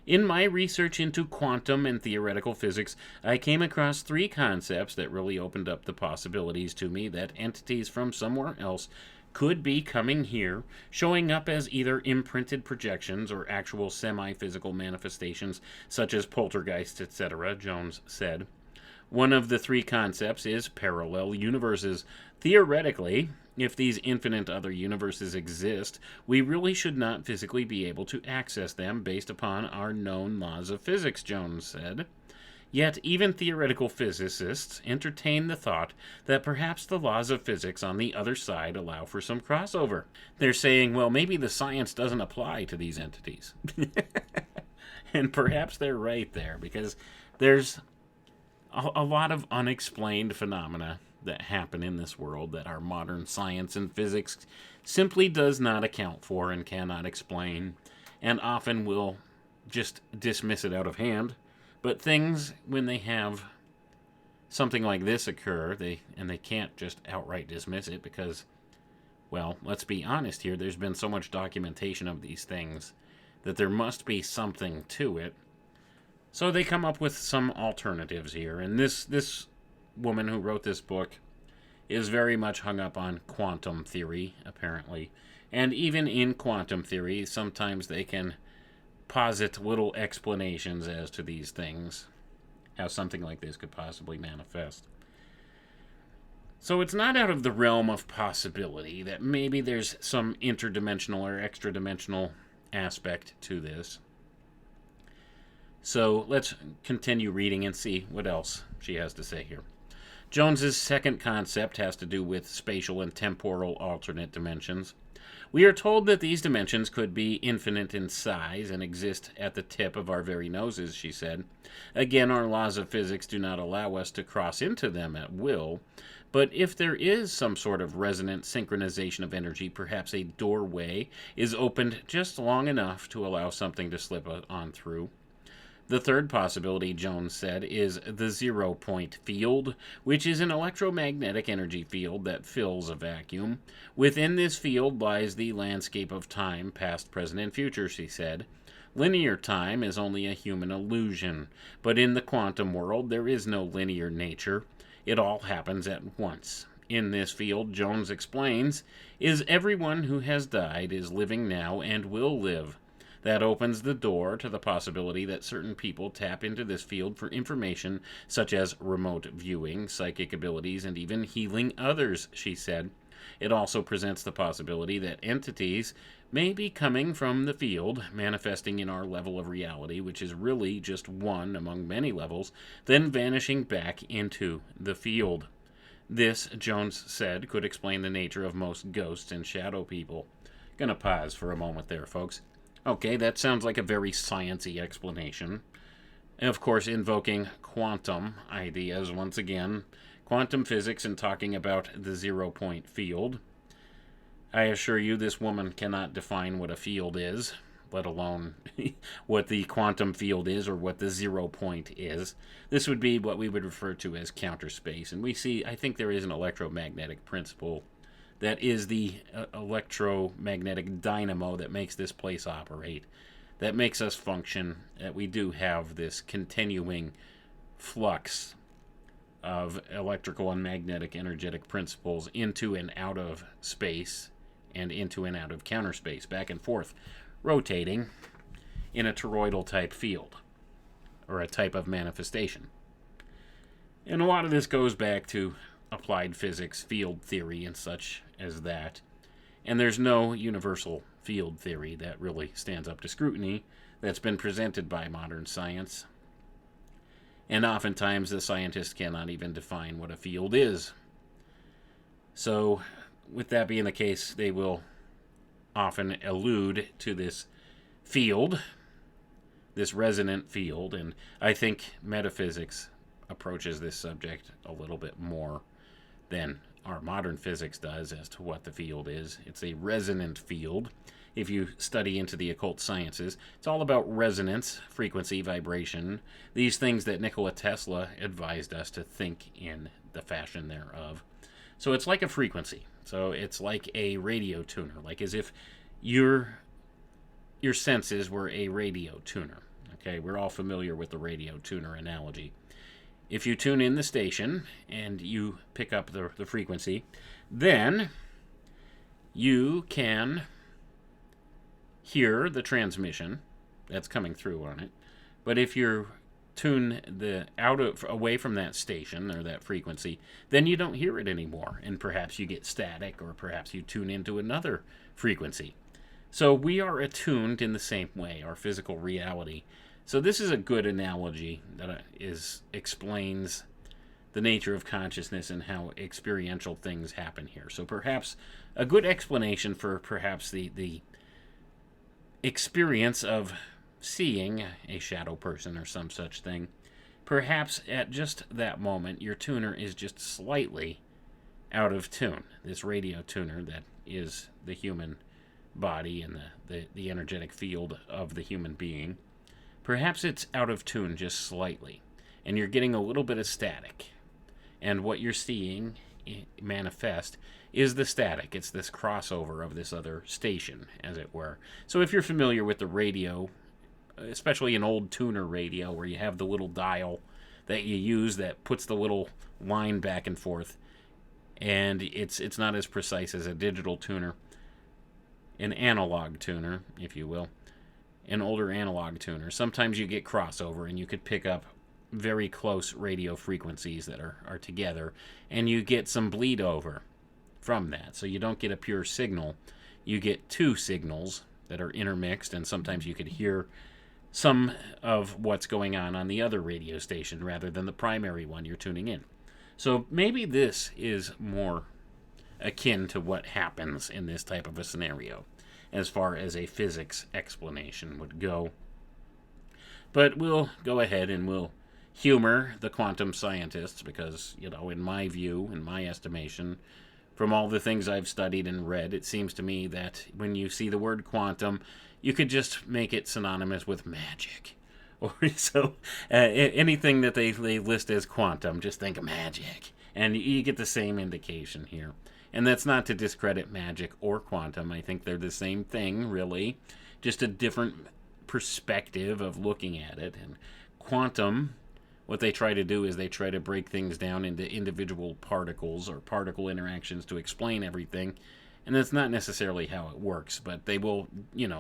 In my research into quantum and theoretical physics, I came across three concepts that really opened up the possibilities to me that entities from somewhere else could be coming here, showing up as either imprinted projections or actual semi-physical manifestations, such as poltergeists, etc., Jones said. One of the three concepts is parallel universes. Theoretically, if these infinite other universes exist, we really should not physically be able to access them based upon our known laws of physics, Jones said. Yet even theoretical physicists entertain the thought that perhaps the laws of physics on the other side allow for some crossover. They're saying, well, maybe the science doesn't apply to these entities. And perhaps they're right there, because there's a lot of unexplained phenomena that happen in this world that our modern science and physics simply does not account for and cannot explain, and often will just dismiss it out of hand. But things, when they have something like this occur, they can't just outright dismiss it because, well, let's be honest here, there's been so much documentation of these things that there must be something to it. So they come up with some alternatives here, and this woman who wrote this book is very much hung up on quantum theory, apparently. And even in quantum theory, sometimes they can posit little explanations as to these things, how something like this could possibly manifest. So it's not out of the realm of possibility that maybe there's some interdimensional or extra-dimensional aspect to this. So let's continue reading and see what else she has to say here. Jones's second concept has to do with spatial and temporal alternate dimensions. We are told that these dimensions could be infinite in size and exist at the tip of our very noses, she said. Again, our laws of physics do not allow us to cross into them at will, but if there is some sort of resonant synchronization of energy, perhaps a doorway is opened just long enough to allow something to slip on through. The third possibility, Jones said, is the zero-point field, which is an electromagnetic energy field that fills a vacuum. Within this field lies the landscape of time, past, present, and future, she said. Linear time is only a human illusion, but in the quantum world there is no linear nature. It all happens at once. In this field, Jones explains, is everyone who has died is living now and will live. That opens the door to the possibility that certain people tap into this field for information such as remote viewing, psychic abilities, and even healing others, she said. It also presents the possibility that entities may be coming from the field, manifesting in our level of reality, which is really just one among many levels, then vanishing back into the field. This, Jones said, could explain the nature of most ghosts and shadow people. Gonna pause for a moment there, folks. Okay, that sounds like a very sciencey explanation. And of course, invoking quantum ideas once again. Quantum physics and talking about the zero-point field. I assure you this woman cannot define what a field is, let alone what the quantum field is or what the 0 point is. This would be what we would refer to as counter space. And we see, I think there is an electromagnetic principle that is the electromagnetic dynamo that makes this place operate, that makes us function, that we do have this continuing flux of electrical and magnetic energetic principles into and out of space and into and out of counter space, back and forth, rotating in a toroidal type field or a type of manifestation. And a lot of this goes back to applied physics, field theory, and such as that. And there's no universal field theory that really stands up to scrutiny that's been presented by modern science. And oftentimes the scientists cannot even define what a field is. So, with that being the case, they will often allude to this field, this resonant field, and I think metaphysics approaches this subject a little bit more than our modern physics does as to what the field is. It's a resonant field. If you study into the occult sciences, it's all about resonance, frequency, vibration, these things that Nikola Tesla advised us to think in the fashion thereof. So it's like a frequency. So it's like a radio tuner, like as if your senses were a radio tuner. Okay, we're all familiar with the radio tuner analogy. If you tune in the station and you pick up the frequency, then you can hear the transmission that's coming through on it. But if you tune away from that station or that frequency, then you don't hear it anymore, and perhaps you get static, or perhaps you tune into another frequency. So we are attuned in the same way, our physical reality. So this is a good analogy that explains the nature of consciousness and how experiential things happen here. So perhaps a good explanation for perhaps the experience of seeing a shadow person or some such thing. Perhaps at just that moment, your tuner is just slightly out of tune. This radio tuner that is the human body and the energetic field of the human being. Perhaps it's out of tune just slightly, and you're getting a little bit of static. And what you're seeing manifest is the static. It's this crossover of this other station, as it were. So if you're familiar with the radio, especially an old tuner radio where you have the little dial that you use that puts the little line back and forth, and it's not as precise as a digital tuner, an analog tuner, if you will, an older analog tuner. Sometimes you get crossover and you could pick up very close radio frequencies that are together, and you get some bleed over from that. So you don't get a pure signal. You get two signals that are intermixed, and sometimes you could hear some of what's going on the other radio station rather than the primary one you're tuning in. So maybe this is more akin to what happens in this type of a scenario as far as a physics explanation would go. But we'll go ahead and we'll humor the quantum scientists because, in my view, in my estimation, from all the things I've studied and read, it seems to me that when you see the word quantum, you could just make it synonymous with magic. Or so anything that they list as quantum, just think of magic. And you get the same indication here. And that's not to discredit magic or quantum. I think they're the same thing, really. Just a different perspective of looking at it. And quantum, what they try to do is they try to break things down into individual particles or particle interactions to explain everything. And that's not necessarily how it works, but they will,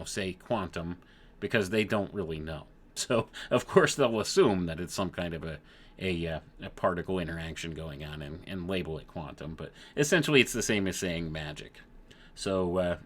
say quantum because they don't really know. So, of course, they'll assume that it's some kind of a particle interaction going on and label it quantum. But essentially, it's the same as saying magic. So,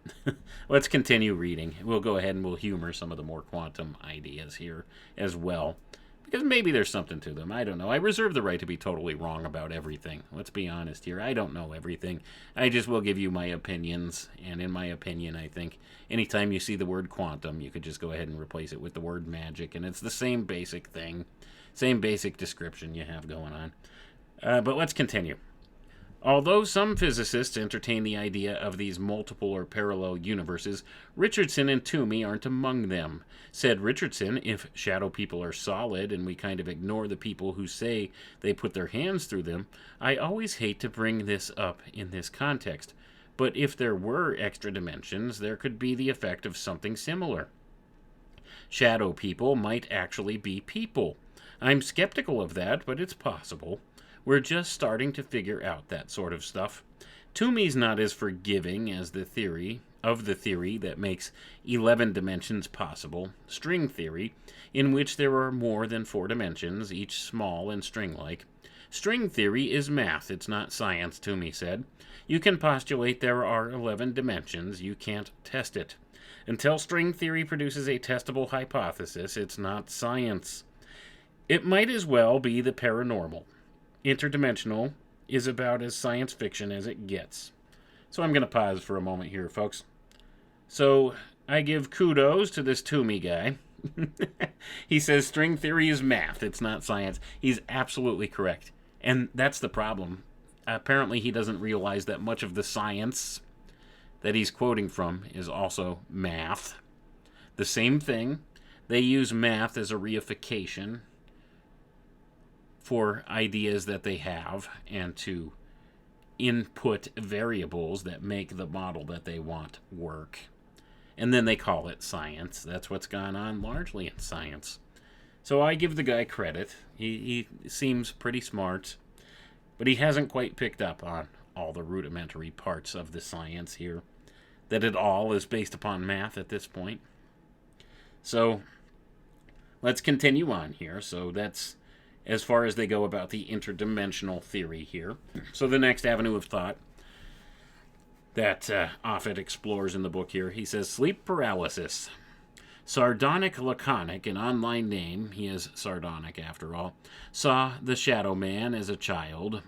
let's continue reading. We'll go ahead and we'll humor some of the more quantum ideas here as well. Because maybe there's something to them. I don't know. I reserve the right to be totally wrong about everything. Let's be honest here. I don't know everything. I just will give you my opinions. And in my opinion, I think anytime you see the word quantum, you could just go ahead and replace it with the word magic. And it's the same basic thing. Same basic description you have going on. But let's continue. Although some physicists entertain the idea of these multiple or parallel universes, Richardson and Toomey aren't among them. Said Richardson, if shadow people are solid and we kind of ignore the people who say they put their hands through them, I always hate to bring this up in this context. But if there were extra dimensions, there could be the effect of something similar. Shadow people might actually be people. I'm skeptical of that, but it's possible. We're just starting to figure out that sort of stuff. Toomey's not as forgiving as the theory that makes 11 dimensions possible, string theory, in which there are more than 4 dimensions, each small and string-like. String theory is math, it's not science, Toomey said. You can postulate there are 11 dimensions, you can't test it. Until string theory produces a testable hypothesis, it's not science. It might as well be the paranormal. Interdimensional is about as science fiction as it gets. So I'm going to pause for a moment here, folks. So I give kudos to this Toomey guy. He says string theory is math, it's not science. He's absolutely correct. And that's the problem. Apparently he doesn't realize that much of the science that he's quoting from is also math. The same thing. They use math as a reification for ideas that they have and to input variables that make the model that they want work. And then they call it science. That's what's gone on largely in science. So I give the guy credit. He seems pretty smart, but he hasn't quite picked up on all the rudimentary parts of the science here, that it all is based upon math at this point. So let's continue on here. So that's as far as they go about the interdimensional theory here. So the next avenue of thought that Offit explores in the book here, he says sleep paralysis. Sardonic Laconic, an online name, he is sardonic after all, saw the Shadow Man as a child.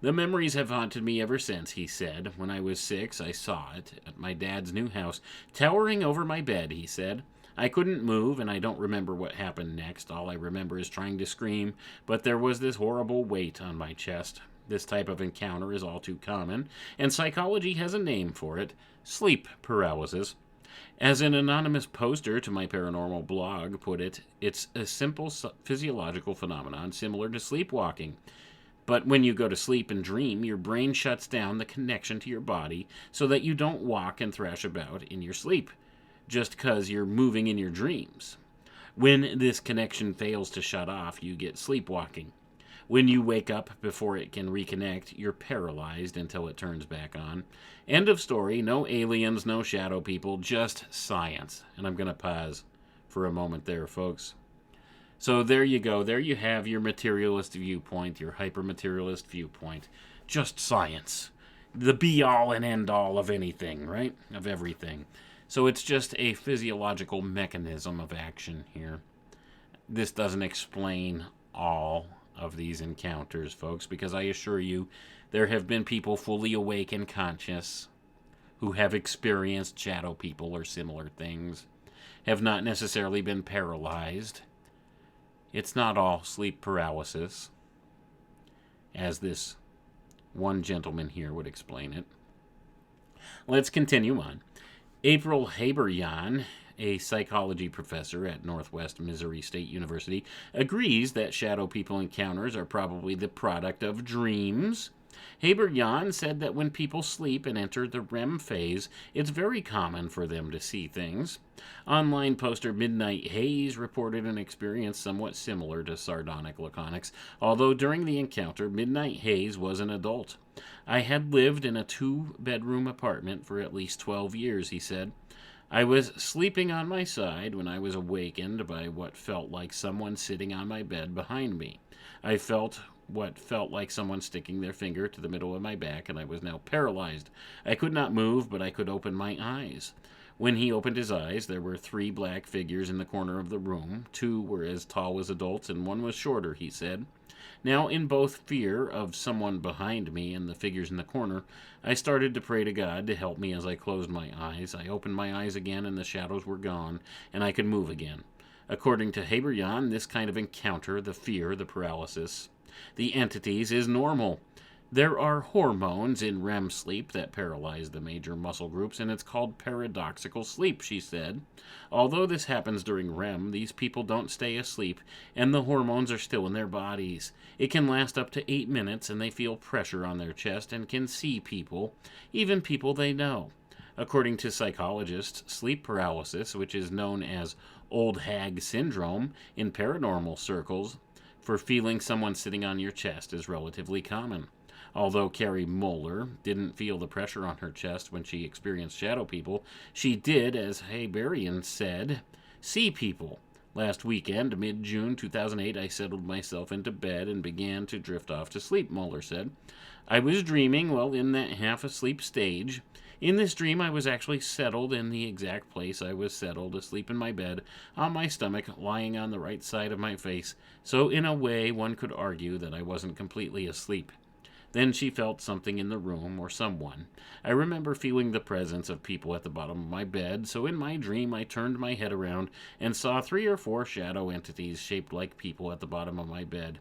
The memories have haunted me ever since, he said. When I was 6, I saw it at my dad's new house, towering over my bed, he said. I couldn't move, and I don't remember what happened next. All I remember is trying to scream, but there was this horrible weight on my chest. This type of encounter is all too common, and psychology has a name for it, sleep paralysis. As an anonymous poster to my paranormal blog put it, it's a simple physiological phenomenon similar to sleepwalking. But when you go to sleep and dream, your brain shuts down the connection to your body so that you don't walk and thrash about in your sleep, just because you're moving in your dreams. When this connection fails to shut off, you get sleepwalking. When you wake up before it can reconnect, you're paralyzed until it turns back on. End of story. No aliens, no shadow people, just science. And I'm going to pause for a moment there, folks. So there you go. There you have your materialist viewpoint, your hyper-materialist viewpoint. Just science. The be-all and end-all of anything, right? Of everything. So it's just a physiological mechanism of action here. This doesn't explain all of these encounters, folks, because I assure you there have been people fully awake and conscious who have experienced shadow people or similar things, have not necessarily been paralyzed. It's not all sleep paralysis, as this one gentleman here would explain it. Let's continue on. April Haberjan, a psychology professor at Northwest Missouri State University, agrees that shadow people encounters are probably the product of dreams. Haberjan said that when people sleep and enter the REM phase, it's very common for them to see things. Online poster Midnight Haze reported an experience somewhat similar to sardonic laconics, although during the encounter, Midnight Haze was an adult. I had lived in a 2-bedroom apartment for at least 12 years, he said. I was sleeping on my side when I was awakened by what felt like someone sitting on my bed behind me. I felt what felt like someone sticking their finger to the middle of my back, and I was now paralyzed. I could not move, but I could open my eyes. When he opened his eyes, there were 3 black figures in the corner of the room. 2 were as tall as adults, and 1 was shorter, he said. Now, in both fear of someone behind me and the figures in the corner, I started to pray to God to help me as I closed my eyes. I opened my eyes again, and the shadows were gone, and I could move again. According to Haberjan, this kind of encounter, the fear, the paralysis, the entities, is normal. There are hormones in REM sleep that paralyze the major muscle groups, and it's called paradoxical sleep, she said. Although this happens during REM, these people don't stay asleep, and the hormones are still in their bodies. It can last up to 8 minutes, and they feel pressure on their chest and can see people, even people they know. According to psychologists, sleep paralysis, which is known as old hag syndrome in paranormal circles, for feeling someone sitting on your chest, is relatively common. Although Carrie Moeller didn't feel the pressure on her chest when she experienced shadow people, she did, as Haberjan said, see people. Last weekend, mid-June 2008, I settled myself into bed and began to drift off to sleep, Moeller said. I was dreaming, well, in that half-asleep stage. In this dream, I was actually settled in the exact place I was settled, asleep in my bed, on my stomach, lying on the right side of my face, so in a way one could argue that I wasn't completely asleep. Then she felt something in the room, or someone. I remember feeling the presence of people at the bottom of my bed, so in my dream I turned my head around and saw 3 or 4 shadow entities shaped like people at the bottom of my bed.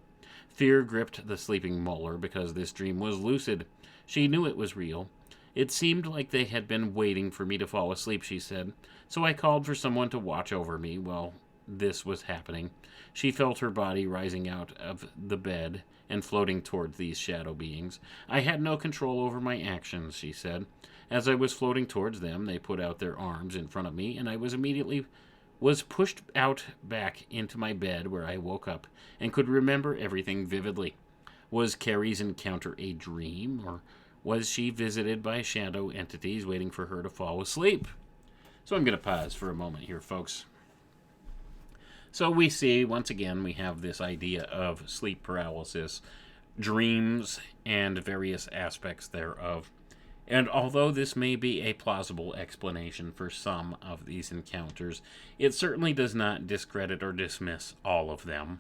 Fear gripped the sleeping Moeller because this dream was lucid. She knew it was real. It seemed like they had been waiting for me to fall asleep, she said, so I called for someone to watch over me while this was happening. She felt her body rising out of the bed and floating toward these shadow beings. I had no control over my actions, she said. As I was floating towards them, they put out their arms in front of me, and I was pushed out back into my bed, where I woke up and could remember everything vividly. Was Carrie's encounter a dream, or was she visited by shadow entities waiting for her to fall asleep? So I'm going to pause for a moment here, folks. So we see, once again, we have this idea of sleep paralysis, dreams, and various aspects thereof. And although this may be a plausible explanation for some of these encounters, it certainly does not discredit or dismiss all of them.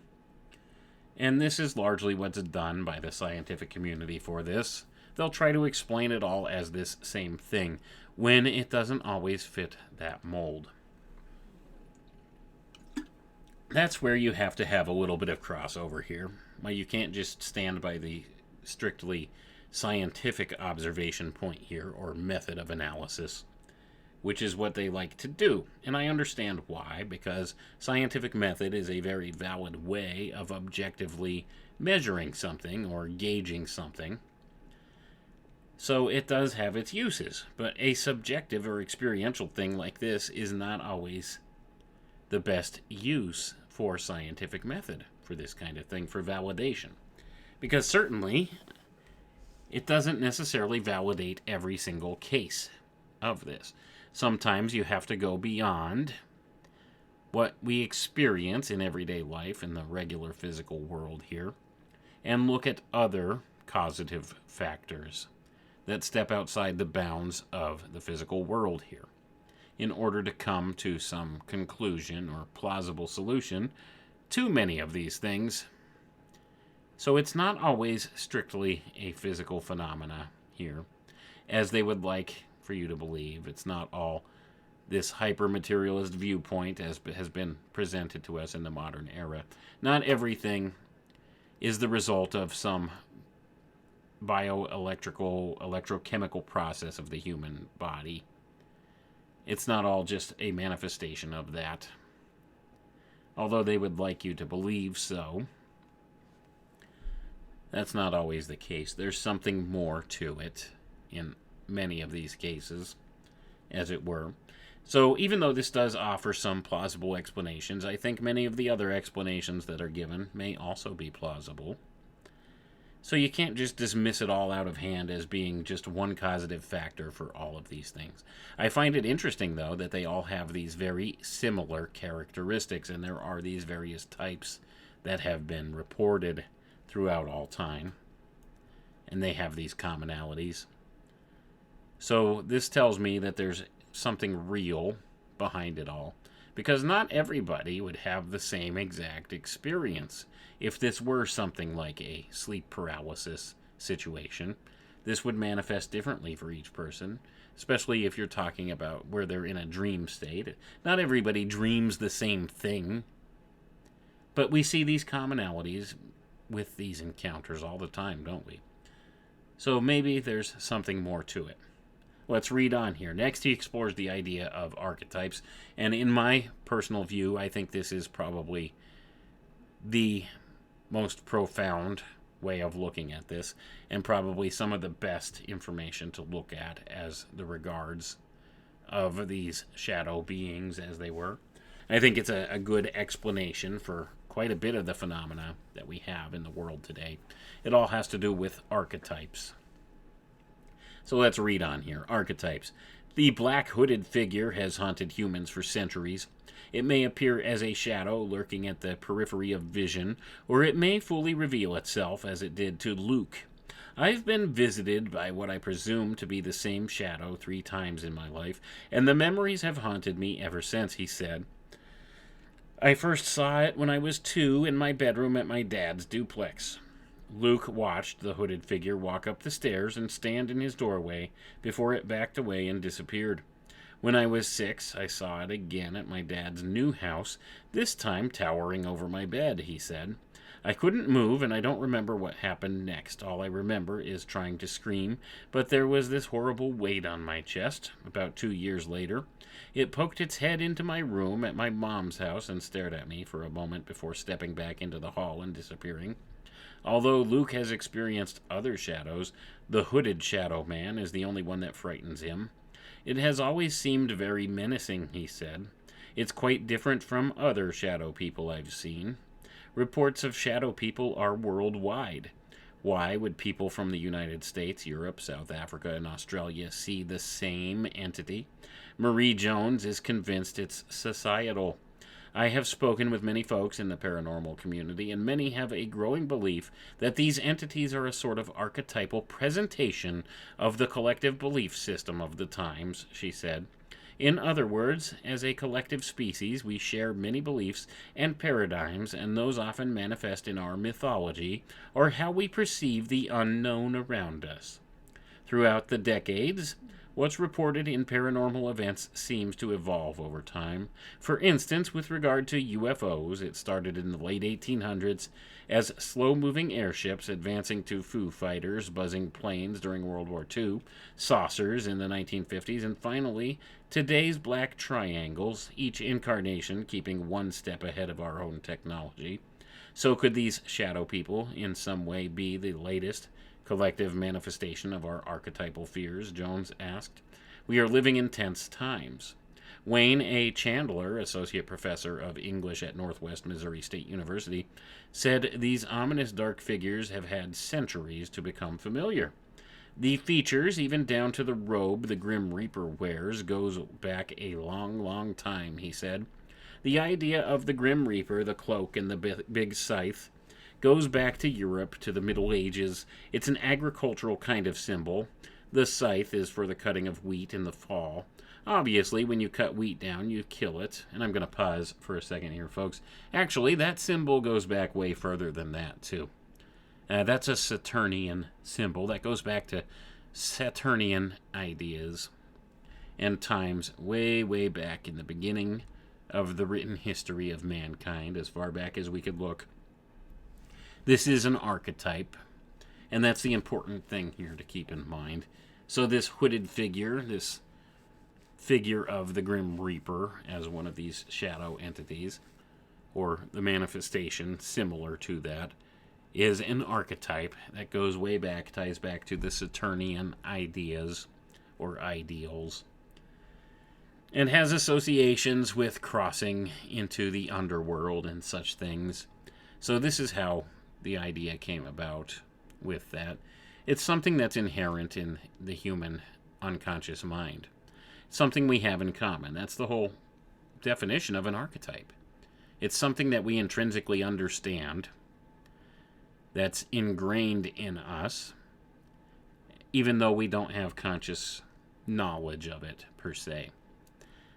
And this is largely what's done by the scientific community for this. They'll try to explain it all as this same thing, when it doesn't always fit that mold. That's where you have to have a little bit of crossover here. Well, you can't just stand by the strictly scientific observation point here, or method of analysis. which is what they like to do. And I understand why, because scientific method is a very valid way of objectively measuring something or gauging something. So it does have its uses, but a subjective or experiential thing like this is not always the best use for scientific method for this kind of thing, for validation. Because certainly, it doesn't necessarily validate every single case of this. Sometimes you have to go beyond what we experience in everyday life in the regular physical world here and look at other causative factors that step outside the bounds of the physical world here in order to come to some conclusion or plausible solution to many of these things. So it's not always strictly a physical phenomena here, as they would like for you to believe. It's not all this hyper-materialist viewpoint as has been presented to us in the modern era. Not everything is the result of some bioelectrical, electrochemical process of the human body. It's not all just a manifestation of that, although they would like you to believe so. That's not always the case. There's something more to it in many of these cases, as it were. So even though this does offer some plausible explanations, I think many of the other explanations that are given may also be plausible. So you can't just dismiss it all out of hand as being just one causative factor for all of these things. I find it interesting, though, that they all have these very similar characteristics, and there are these various types that have been reported throughout all time, and they have these commonalities. So this tells me that there's something real behind it all, because not everybody would have the same exact experience. If this were something like a sleep paralysis situation, this would manifest differently for each person, especially if you're talking about where they're in a dream state. Not everybody dreams the same thing, but we see these commonalities with these encounters all the time, don't we? So maybe there's something more to it. Let's read on here. Next, he explores the idea of archetypes, and in my personal view, I think this is probably the most profound way of looking at this, and probably some of the best information to look at as the regards of these shadow beings, as they were. I think it's a good explanation for quite a bit of the phenomena that we have in the world today. It all has to do with archetypes. So let's read on here. Archetypes. The black hooded figure has haunted humans for centuries. It may appear as a shadow lurking at the periphery of vision, or it may fully reveal itself as it did to Luke. I've been visited by what I presume to be the same shadow 3 times in my life, and the memories have haunted me ever since, he said. I first saw it when I was 2 in my bedroom at my dad's duplex. Luke watched the hooded figure walk up the stairs and stand in his doorway before it backed away and disappeared. When I was 6, I saw it again at my dad's new house, this time towering over my bed, he said. I couldn't move, and I don't remember what happened next. All I remember is trying to scream, but there was this horrible weight on my chest. About 2 years later, it poked its head into my room at my mom's house and stared at me for a moment before stepping back into the hall and disappearing. Although Luke has experienced other shadows, the hooded shadow man is the only one that frightens him. It has always seemed very menacing, he said. It's quite different from other shadow people I've seen. Reports of shadow people are worldwide. Why would people from the United States, Europe, South Africa, and Australia see the same entity? Marie Jones is convinced it's societal. I have spoken with many folks in the paranormal community, and many have a growing belief that these entities are a sort of archetypal presentation of the collective belief system of the times, she said. In other words, as a collective species, we share many beliefs and paradigms, and those often manifest in our mythology, or how we perceive the unknown around us. Throughout the decades, What's reported in paranormal events seems to evolve over time. For instance, with regard to UFOs, it started in the late 1800s as slow-moving airships advancing to Foo Fighters, buzzing planes during World War II, saucers in the 1950s, and finally, today's black triangles, each incarnation keeping one step ahead of our own technology. So could these shadow people in some way be the latest collective manifestation of our archetypal fears? Jones asked. We are living in tense times. Wayne A. Chandler, associate professor of English at Northwest Missouri State University, said these ominous dark figures have had centuries to become familiar. The features, even down to the robe the Grim Reaper wears, goes back a long, long time, he said. The idea of the Grim Reaper, the cloak, and the big scythe goes back to Europe, to the Middle Ages. It's an agricultural kind of symbol. The scythe is for the cutting of wheat in the fall. Obviously, when you cut wheat down, you kill it. And I'm going to pause for a second here, folks. Actually, that symbol goes back way further than that, too. That's a Saturnian symbol. That goes back to Saturnian ideas and times way, way back in the beginning of the written history of mankind, as far back as we could look. This is an archetype, and that's the important thing here to keep in mind. So this hooded figure, this figure of the Grim Reaper as one of these shadow entities, or the manifestation similar to that, is an archetype that goes way back, ties back to the Saturnian ideas or ideals, and has associations with crossing into the underworld and such things. So this is how the idea came about with that. It's something that's inherent in the human unconscious mind. Something we have in common. That's the whole definition of an archetype. It's something that we intrinsically understand, that's ingrained in us, even though we don't have conscious knowledge of it, per se.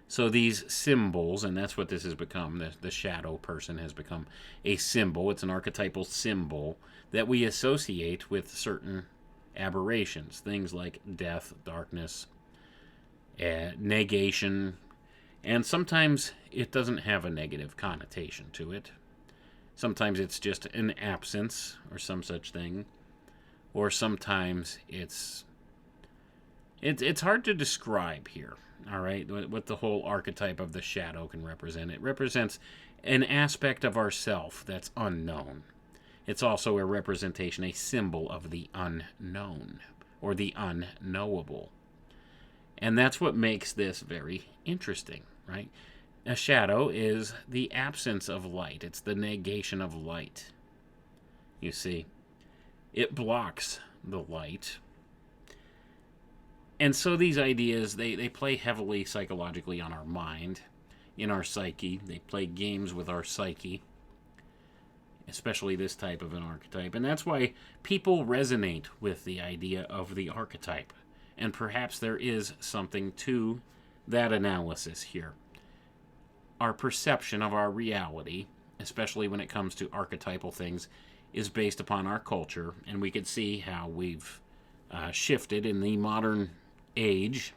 So these symbols, and that's what this has become, the shadow person has become a symbol. It's an archetypal symbol that we associate with certain aberrations, things like death, darkness, negation, and sometimes it doesn't have a negative connotation to it. Sometimes it's just an absence or some such thing, or sometimes it's hard to describe here. All right, what the whole archetype of the shadow can represent. It represents an aspect of ourself that's unknown. It's also a representation, a symbol of the unknown or the unknowable. And that's what makes this very interesting, right? A shadow is the absence of light. It's the negation of light. You see, it blocks the light. And so these ideas, they play heavily psychologically on our mind, in our psyche. They play games with our psyche, especially this type of an archetype. And that's why people resonate with the idea of the archetype. And perhaps there is something to that analysis here. Our perception of our reality, especially when it comes to archetypal things, is based upon our culture. And we could see how we've shifted in the modern age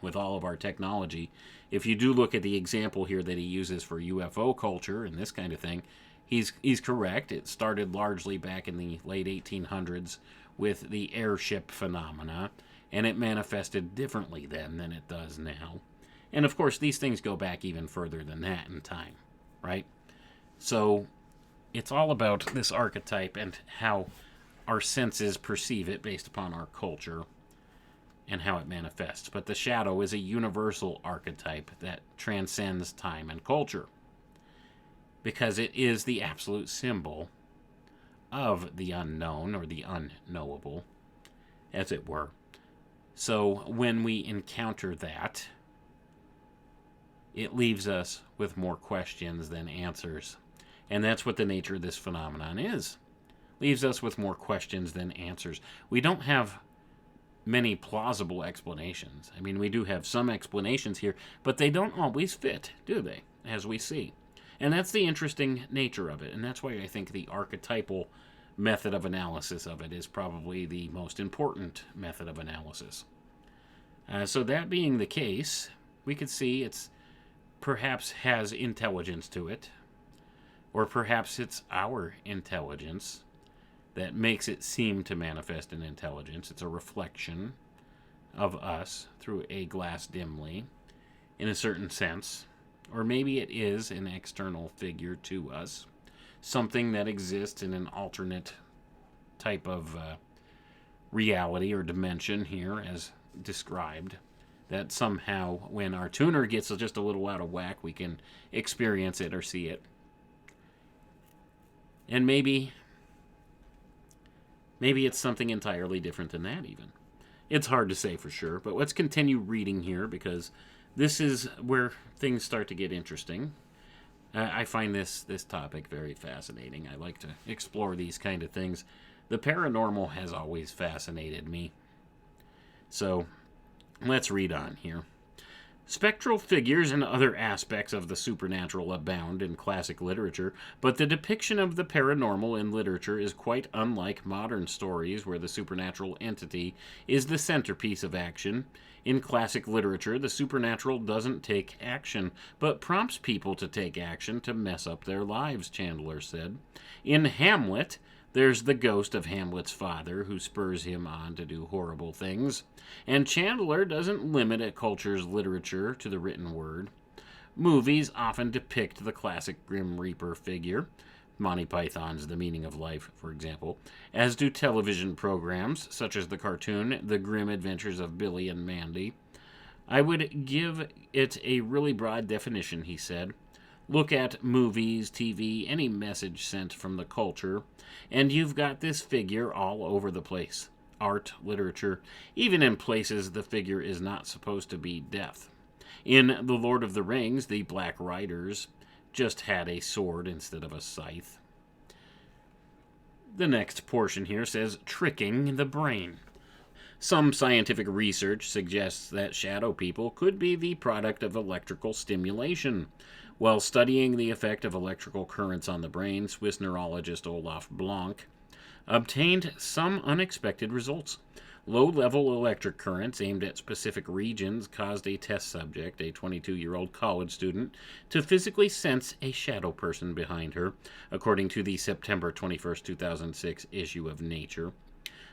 with all of our technology. If you do look at the example here that he uses for UFO culture and this kind of thing, he's correct. It started largely back in the late 1800s with the airship phenomena, and it manifested differently then than it does now. And of course, these things go back even further than that in time, right? So it's all about this archetype and how our senses perceive it based upon our culture and how it manifests. But the shadow is a universal archetype that transcends time and culture because it is the absolute symbol of the unknown or the unknowable, as it were. So when we encounter that, it leaves us with more questions than answers. And that's what the nature of this phenomenon is. Leaves us with more questions than answers. We don't have many plausible explanations. I mean, we do have some explanations here, but they don't always fit, do they? As we see. And that's the interesting nature of it. And that's why I think the archetypal method of analysis of it is probably the most important method of analysis. So that being the case, we could see it's perhaps has intelligence to it, or perhaps it's our intelligence that makes it seem to manifest an intelligence. It's a reflection of us through a glass dimly, in a certain sense. Or maybe it is an external figure to us, something that exists in an alternate type of reality or dimension here, as described. That somehow, when our tuner gets just a little out of whack, we can experience it or see it. And maybe it's something entirely different than that, even. It's hard to say for sure, but let's continue reading here because this is where things start to get interesting. I find this topic very fascinating. I like to explore these kind of things. The paranormal has always fascinated me. So, let's read on here. Spectral figures and other aspects of the supernatural abound in classic literature, but the depiction of the paranormal in literature is quite unlike modern stories where the supernatural entity is the centerpiece of action. In classic literature, the supernatural doesn't take action, but prompts people to take action to mess up their lives, Chandler said. In Hamlet, there's the ghost of Hamlet's father who spurs him on to do horrible things. And Chandler doesn't limit a culture's literature to the written word. Movies often depict the classic Grim Reaper figure, Monty Python's The Meaning of Life, for example, as do television programs such as the cartoon The Grim Adventures of Billy and Mandy. I would give it a really broad definition, he said. Look at movies, TV, any message sent from the culture, and you've got this figure all over the place. Art, literature, even in places the figure is not supposed to be death. In The Lord of the Rings, the Black Riders just had a sword instead of a scythe. The next portion here says, tricking the brain. Some scientific research suggests that shadow people could be the product of electrical stimulation. While studying the effect of electrical currents on the brain, Swiss neurologist Olaf Blanc obtained some unexpected results. Low-level electric currents aimed at specific regions caused a test subject, a 22-year-old college student, to physically sense a shadow person behind her, according to the September 21, 2006 issue of Nature.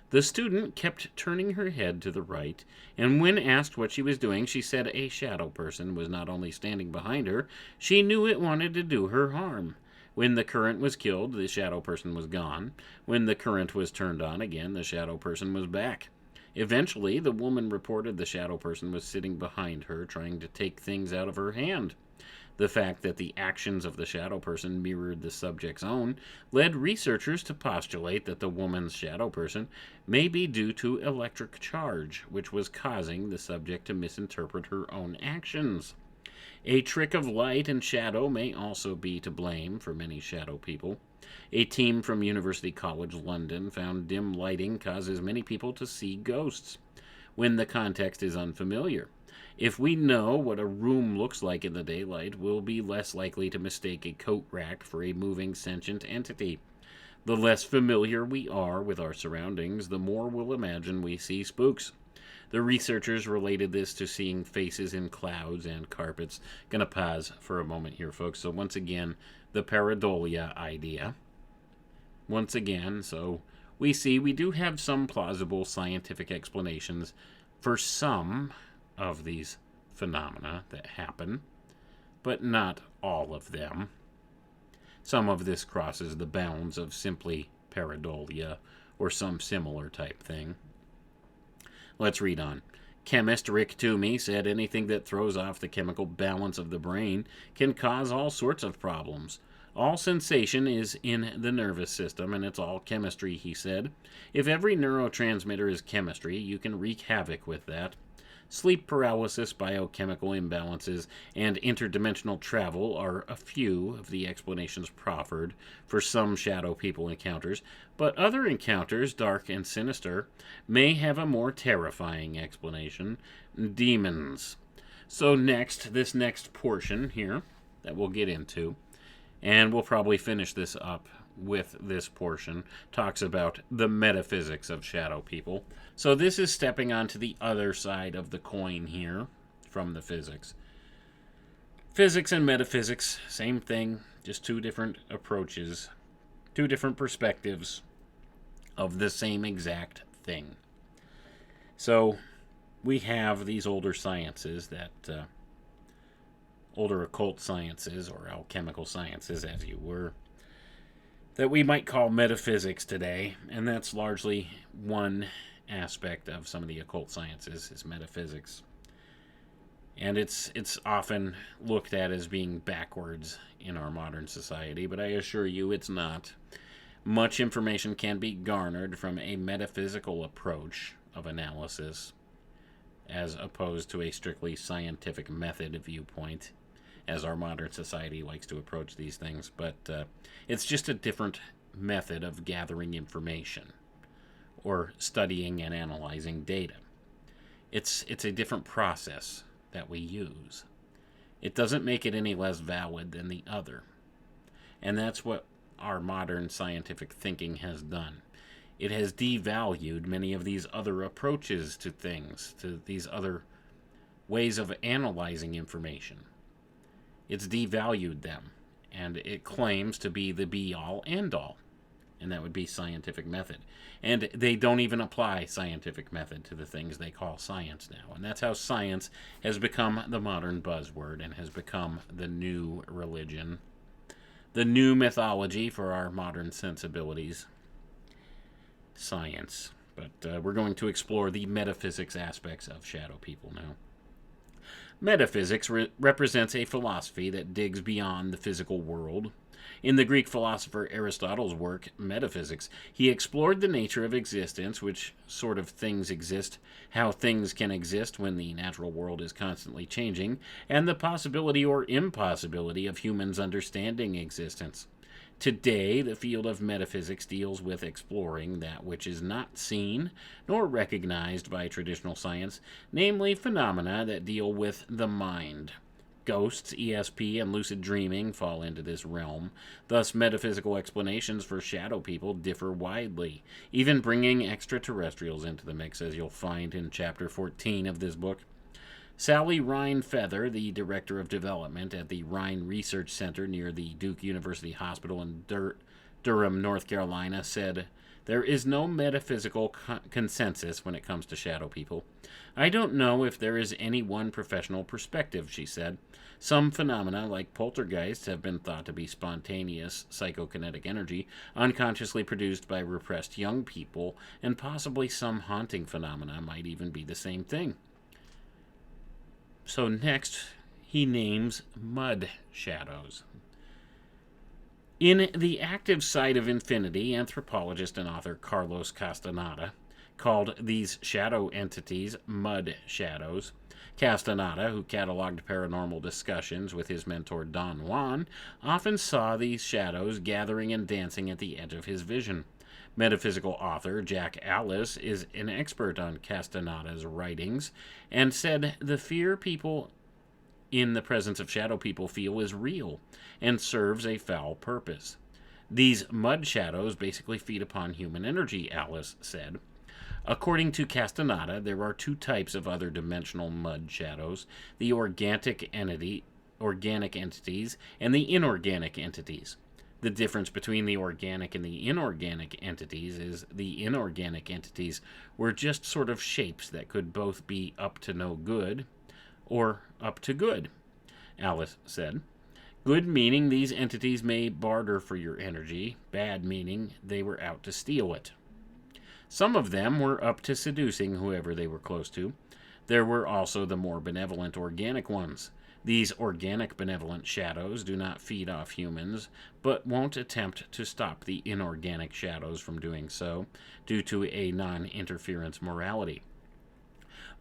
The student kept turning her head to the right, and when asked what she was doing, she said a shadow person was not only standing behind her, she knew it wanted to do her harm. When the current was killed, the shadow person was gone. When the current was turned on again, the shadow person was back. Eventually, the woman reported the shadow person was sitting behind her, trying to take things out of her hand. The fact that the actions of the shadow person mirrored the subject's own led researchers to postulate that the woman's shadow person may be due to electric charge, which was causing the subject to misinterpret her own actions. A trick of light and shadow may also be to blame for many shadow people. A team from University College London found dim lighting causes many people to see ghosts when the context is unfamiliar. If we know what a room looks like in the daylight, we'll be less likely to mistake a coat rack for a moving sentient entity. The less familiar we are with our surroundings, the more we'll imagine we see spooks. The researchers related this to seeing faces in clouds and carpets. Gonna pause for a moment here, folks. So once again, the pareidolia idea. Once again, so we do have some plausible scientific explanations for some of these phenomena that happen, but not all of them. Some of this crosses the bounds of simply pareidolia or some similar type thing. Let's read on. Chemist Rick Toomey said anything that throws off the chemical balance of the brain can cause all sorts of problems. All sensation is in the nervous system, and it's all chemistry, he said. If every neurotransmitter is chemistry, you can wreak havoc with that. Sleep paralysis, biochemical imbalances, and interdimensional travel are a few of the explanations proffered for some shadow people encounters, but other encounters, dark and sinister, may have a more terrifying explanation: demons. So this next portion here that we'll get into, and we'll probably finish this up with this portion talks about the metaphysics of shadow people. So this is stepping onto the other side of the coin here from the physics. Physics and metaphysics, same thing, just two different approaches, two different perspectives of the same exact thing. So we have these older sciences that, older occult sciences, or alchemical sciences as you were, that we might call metaphysics today, and that's largely one aspect of some of the occult sciences is metaphysics. And it's often looked at as being backwards in our modern society, but I assure you it's not. Much information can be garnered from a metaphysical approach of analysis as opposed to a strictly scientific method viewpoint, as our modern society likes to approach these things. But it's just a different method of gathering information or studying and analyzing data. It's a different process that we use. It doesn't make it any less valid than the other. And that's what our modern scientific thinking has done. It has devalued many of these other approaches to things, to these other ways of analyzing information. It's devalued them, and it claims to be the be-all, end-all, and that would be scientific method. And they don't even apply scientific method to the things they call science now. And that's how science has become the modern buzzword and has become the new religion, the new mythology for our modern sensibilities. Science. But we're going to explore the metaphysics aspects of shadow people now. Metaphysics represents a philosophy that digs beyond the physical world. In the Greek philosopher Aristotle's work, Metaphysics, he explored the nature of existence, which sort of things exist, how things can exist when the natural world is constantly changing, and the possibility or impossibility of humans understanding existence. Today, the field of metaphysics deals with exploring that which is not seen nor recognized by traditional science, namely phenomena that deal with the mind. Ghosts, ESP, and lucid dreaming fall into this realm. Thus, metaphysical explanations for shadow people differ widely, even bringing extraterrestrials into the mix, as you'll find in Chapter 14 of this book. Sally Rhine Feather, the Director of Development at the Rhine Research Center near the Duke University Hospital in Durham, North Carolina, said, "There is no metaphysical consensus when it comes to shadow people. I don't know if there is any one professional perspective," she said. "Some phenomena, like poltergeists, have been thought to be spontaneous psychokinetic energy, unconsciously produced by repressed young people, and possibly some haunting phenomena might even be the same thing." So next, he names mud shadows. In The Active Side of Infinity, anthropologist and author Carlos Castaneda called these shadow entities mud shadows. Castaneda, who cataloged paranormal discussions with his mentor Don Juan, often saw these shadows gathering and dancing at the edge of his vision. Metaphysical author Jack Alice is an expert on Castaneda's writings and said the fear people in the presence of shadow people feel is real and serves a foul purpose. These mud shadows basically feed upon human energy, Alice said. According to Castaneda, there are two types of other dimensional mud shadows: the organic entities and the inorganic entities. The difference between the organic and the inorganic entities is the inorganic entities were just sort of shapes that could both be up to no good or up to good, Alice said. Good meaning these entities may barter for your energy, bad meaning they were out to steal it. Some of them were up to seducing whoever they were close to. There were also the more benevolent organic ones. These organic benevolent shadows do not feed off humans, but won't attempt to stop the inorganic shadows from doing so, due to a non-interference morality.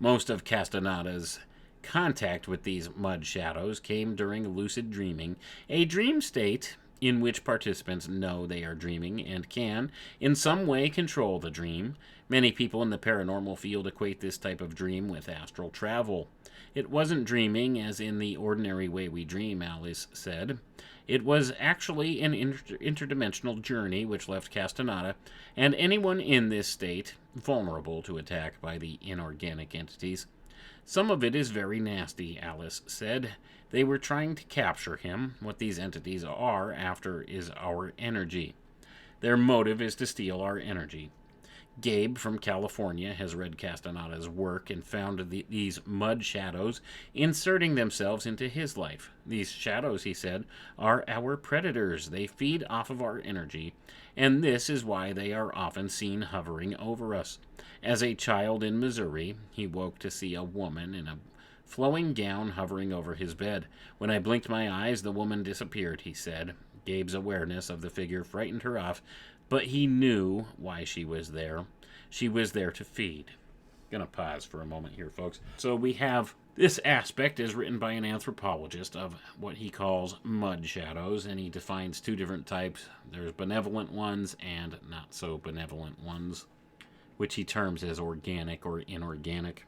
Most of Castaneda's contact with these mud shadows came during lucid dreaming, a dream state in which participants know they are dreaming and can, in some way, control the dream. Many people in the paranormal field equate this type of dream with astral travel. It wasn't dreaming as in the ordinary way we dream, Alice said. It was actually an interdimensional journey which left Castaneda and anyone in this state vulnerable to attack by the inorganic entities. Some of it is very nasty, Alice said. They were trying to capture him. What these entities are after is our energy. Their motive is to steal our energy. Gabe from California has read Castaneda's work and found these mud shadows inserting themselves into his life. These shadows, he said, are our predators. They feed off of our energy, and this is why they are often seen hovering over us. As a child in Missouri, he woke to see a woman in a flowing gown hovering over his bed. When I blinked my eyes, the woman disappeared, he said. Gabe's awareness of the figure frightened her off, but he knew why she was there. She was there to feed. Gonna pause for a moment here, folks. So we have this aspect is written by an anthropologist of what he calls mud shadows, and he defines two different types. There's benevolent ones and not so benevolent ones, which he terms as organic or inorganic.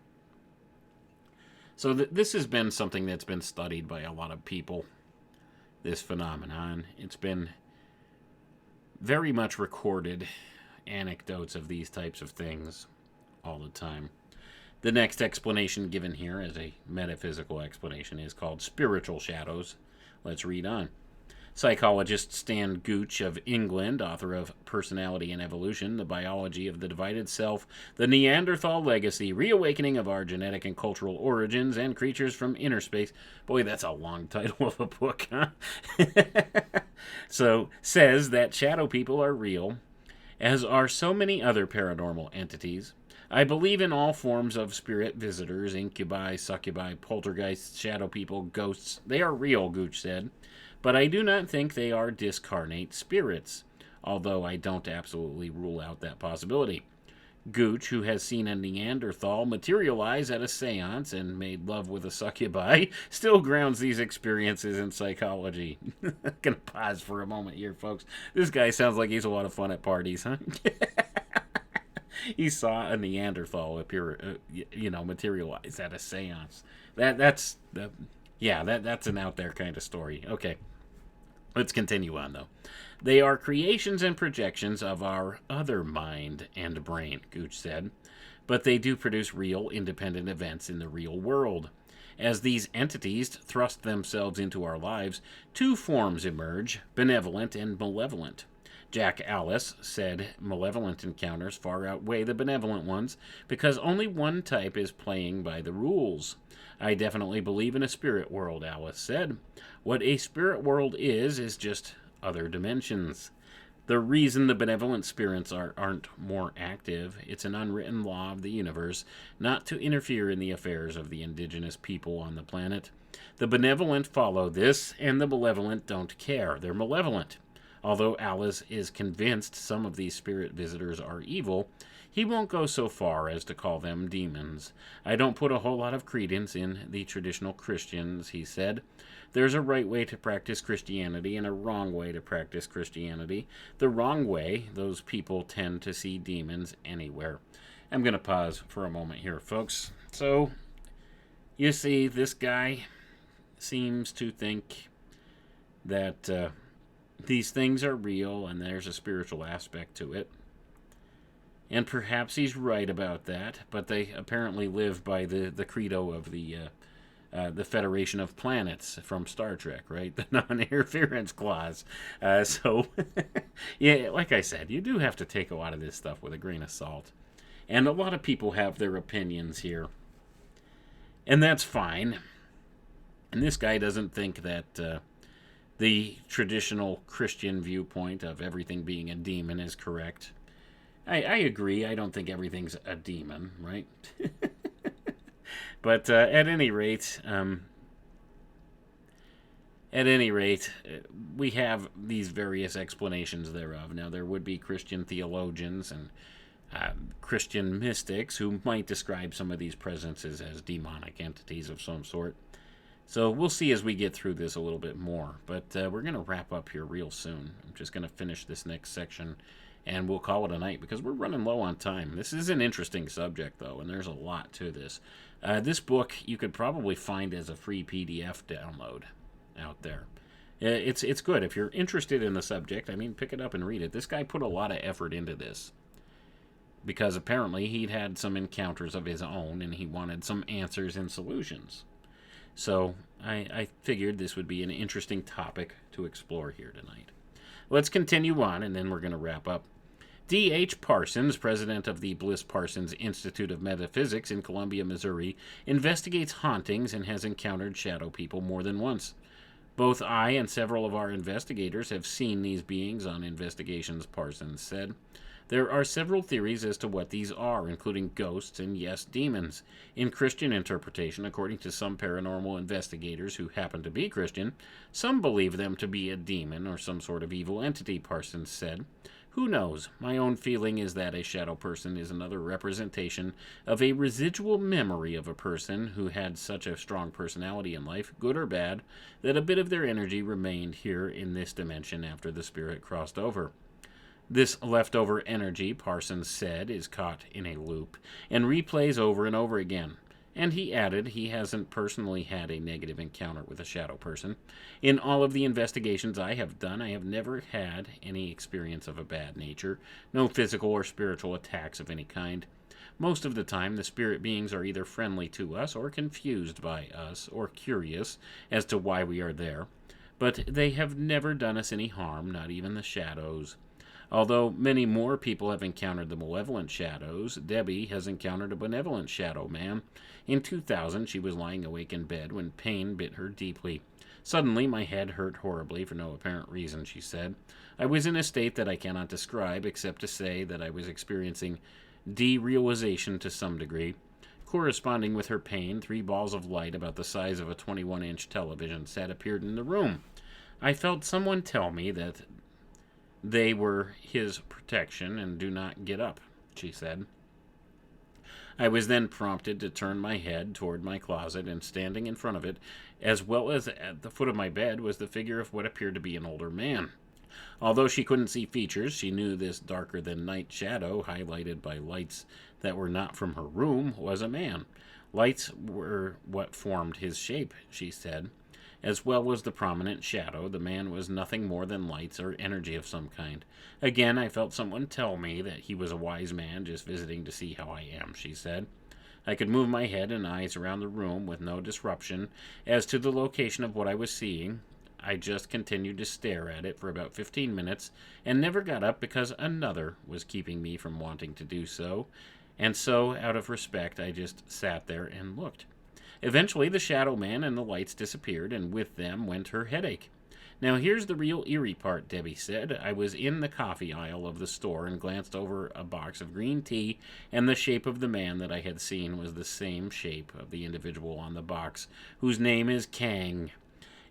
So this has been something that's been studied by a lot of people, this phenomenon. It's been very much recorded anecdotes of these types of things all the time. The next explanation given here as a metaphysical explanation is called spiritual shadows. Let's read on. Psychologist Stan Gooch of England, author of Personality and Evolution, The Biology of the Divided Self, The Neanderthal Legacy, Reawakening of Our Genetic and Cultural Origins, and Creatures from Inner Space. Boy, that's a long title of a book, huh? So, says that shadow people are real, as are so many other paranormal entities. I believe in all forms of spirit visitors, incubi, succubi, poltergeists, shadow people, ghosts. They are real, Gooch said. But I do not think they are discarnate spirits, although I don't absolutely rule out that possibility. Gooch, who has seen a Neanderthal materialize at a seance and made love with a succubi, still grounds these experiences in psychology. Gonna pause for a moment here, folks. This guy sounds like he's a lot of fun at parties, huh? He saw a Neanderthal appear, materialize at a seance. That's an out there kind of story. Okay. Let's continue on, though. They are creations and projections of our other mind and brain, Gooch said, but they do produce real, independent events in the real world. As these entities thrust themselves into our lives, two forms emerge, benevolent and malevolent. Jack Alice said malevolent encounters far outweigh the benevolent ones because only one type is playing by the rules. I definitely believe in a spirit world, Alice said. What a spirit world is just other dimensions. The reason the benevolent spirits aren't more active, it's an unwritten law of the universe not to interfere in the affairs of the indigenous people on the planet. The benevolent follow this, and the malevolent don't care. They're malevolent. Although Alice is convinced some of these spirit visitors are evil, he won't go so far as to call them demons. I don't put a whole lot of credence in the traditional Christians, he said. There's a right way to practice Christianity and a wrong way to practice Christianity. The wrong way, those people tend to see demons anywhere. I'm going to pause for a moment here, folks. So, you see, this guy seems to think that these things are real and there's a spiritual aspect to it. And perhaps he's right about that, but they apparently live by the credo of the Federation of Planets from Star Trek, right? The non-interference clause. Yeah, like I said, you do have to take a lot of this stuff with a grain of salt. And a lot of people have their opinions here. And that's fine. And this guy doesn't think that the traditional Christian viewpoint of everything being a demon is correct. I agree. I don't think everything's a demon, right? But at any rate, we have these various explanations thereof. Now, there would be Christian theologians and Christian mystics who might describe some of these presences as demonic entities of some sort. So we'll see as we get through this a little bit more. But we're going to wrap up here real soon. I'm just going to finish this next section and we'll call it a night because we're running low on time. This is an interesting subject, though, and there's a lot to this. This book you could probably find as a free PDF download out there. It's good. If you're interested in the subject, I mean, pick it up and read it. This guy put a lot of effort into this because apparently he'd had some encounters of his own and he wanted some answers and solutions. So I figured this would be an interesting topic to explore here tonight. Let's continue on, and then we're going to wrap up. D.H. Parsons, president of the Bliss Parsons Institute of Metaphysics in Columbia, Missouri, investigates hauntings and has encountered shadow people more than once. Both I and several of our investigators have seen these beings on investigations, Parsons said. There are several theories as to what these are, including ghosts and, yes, demons. In Christian interpretation, according to some paranormal investigators who happen to be Christian, some believe them to be a demon or some sort of evil entity, Parsons said. Who knows? My own feeling is that a shadow person is another representation of a residual memory of a person who had such a strong personality in life, good or bad, that a bit of their energy remained here in this dimension after the spirit crossed over. This leftover energy, Parsons said, is caught in a loop and replays over and over again. And he added he hasn't personally had a negative encounter with a shadow person. In all of the investigations I have done, I have never had any experience of a bad nature, no physical or spiritual attacks of any kind. Most of the time, the spirit beings are either friendly to us or confused by us or curious as to why we are there. But they have never done us any harm, not even the shadows. Although many more people have encountered the malevolent shadows, Debbie has encountered a benevolent shadow man. In 2000, she was lying awake in bed when pain bit her deeply. Suddenly, my head hurt horribly for no apparent reason, she said. I was in a state that I cannot describe except to say that I was experiencing derealization to some degree. Corresponding with her pain, 3 balls of light about the size of a 21-inch television set appeared in the room. I felt someone tell me that they were his protection and do not get up, she said. I was then prompted to turn my head toward my closet, and standing in front of it, as well as at the foot of my bed, was the figure of what appeared to be an older man. Although she couldn't see features, she knew this darker-than-night shadow, highlighted by lights that were not from her room, was a man. Lights were what formed his shape, she said. As well as the prominent shadow, the man was nothing more than lights or energy of some kind. Again, I felt someone tell me that he was a wise man just visiting to see how I am, she said. I could move my head and eyes around the room with no disruption as to the location of what I was seeing. I just continued to stare at it for about 15 minutes and never got up because another was keeping me from wanting to do so. And so, out of respect, I just sat there and looked. Eventually, the shadow man and the lights disappeared, and with them went her headache. Now, here's the real eerie part, Debbie said. I was in the coffee aisle of the store and glanced over a box of green tea, and the shape of the man that I had seen was the same shape of the individual on the box, whose name is Kang.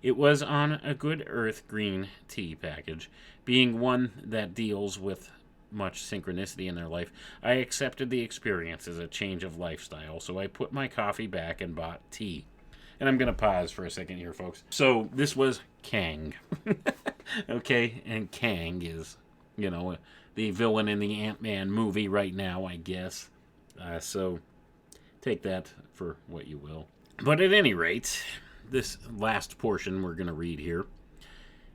It was on a good earth green tea package. Being one that deals with much synchronicity in their life, I accepted the experience as a change of lifestyle, so I put my coffee back and bought tea. And I'm going to pause for a second here, folks. So this was Kang. Okay, and Kang is, the villain in the Ant-Man movie right now, I guess. So take that for what you will. But at any rate, this last portion we're going to read here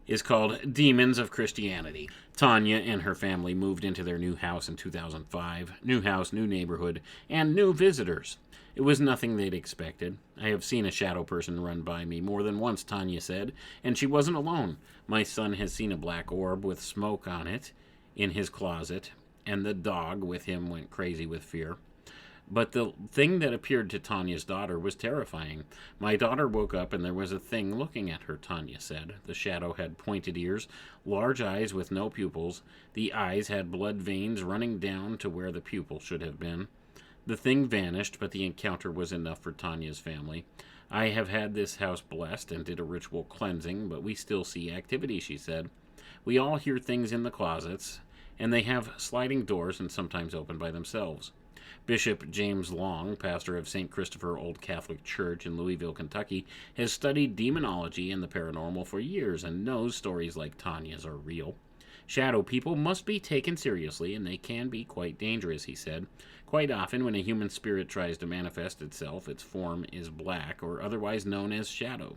is called Demons of Christianity. Tanya and her family moved into their new house in 2005. New house, new neighborhood, and new visitors. It was nothing they'd expected. I have seen a shadow person run by me more than once, Tanya said, and she wasn't alone. My son has seen a black orb with smoke on it in his closet, and the dog with him went crazy with fear. But the thing that appeared to Tanya's daughter was terrifying. My daughter woke up and there was a thing looking at her, Tanya said. The shadow had pointed ears, large eyes with no pupils. The eyes had blood veins running down to where the pupil should have been. The thing vanished, but the encounter was enough for Tanya's family. I have had this house blessed and did a ritual cleansing, but we still see activity, she said. We all hear things in the closets, and they have sliding doors and sometimes open by themselves. Bishop James Long, pastor of St. Christopher Old Catholic Church in Louisville, Kentucky, has studied demonology and the paranormal for years and knows stories like Tanya's are real. Shadow people must be taken seriously, and they can be quite dangerous, he said. Quite often, when a human spirit tries to manifest itself, its form is black, or otherwise known as shadow.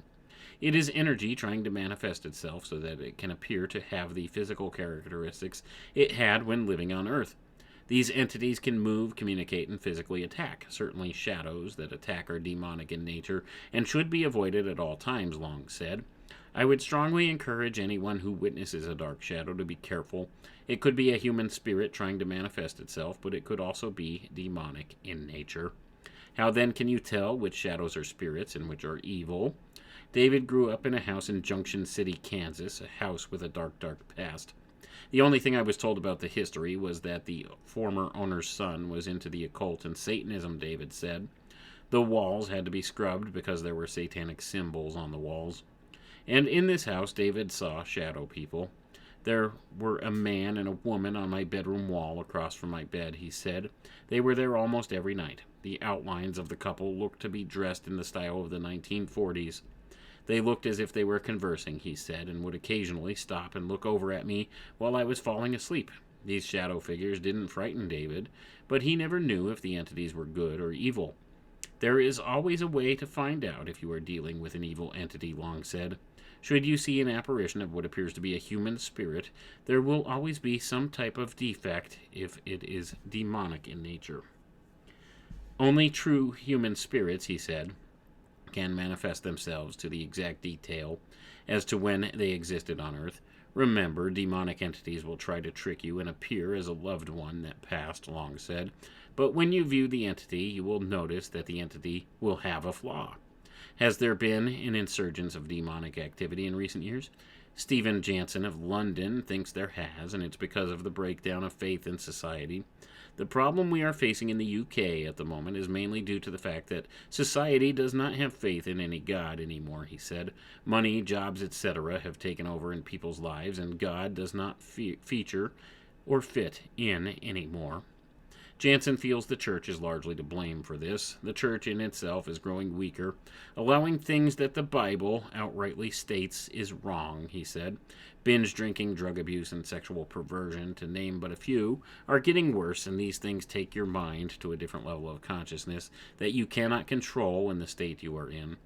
It is energy trying to manifest itself so that it can appear to have the physical characteristics it had when living on Earth. These entities can move, communicate, and physically attack. Certainly, shadows that attack are demonic in nature and should be avoided at all times, Long said. I would strongly encourage anyone who witnesses a dark shadow to be careful. It could be a human spirit trying to manifest itself, but it could also be demonic in nature. How then can you tell which shadows are spirits and which are evil? David grew up in a house in Junction City, Kansas, a house with a dark, dark past. The only thing I was told about the history was that the former owner's son was into the occult and Satanism, David said. The walls had to be scrubbed because there were satanic symbols on the walls. And in this house, David saw shadow people. There were a man and a woman on my bedroom wall across from my bed, he said. They were there almost every night. The outlines of the couple looked to be dressed in the style of the 1940s. They looked as if they were conversing, he said, and would occasionally stop and look over at me while I was falling asleep. These shadow figures didn't frighten David, but he never knew if the entities were good or evil. There is always a way to find out if you are dealing with an evil entity, Long said. Should you see an apparition of what appears to be a human spirit, there will always be some type of defect if it is demonic in nature. Only true human spirits, he said, can manifest themselves to the exact detail as to when they existed on Earth. Remember, demonic entities will try to trick you and appear as a loved one that passed, Long said. But when you view the entity, you will notice that the entity will have a flaw. Has there been an insurgence of demonic activity in recent years? Stephen Jansen of London thinks there has, and it's because of the breakdown of faith in society. The problem we are facing in the UK at the moment is mainly due to the fact that society does not have faith in any God anymore, he said. Money, jobs, etc. have taken over in people's lives, and God does not feature or fit in anymore. Jansen feels the church is largely to blame for this. The church in itself is growing weaker, allowing things that the Bible outrightly states is wrong, he said. Binge drinking, drug abuse, and sexual perversion, to name but a few, are getting worse, and these things take your mind to a different level of consciousness that you cannot control in the state you are in.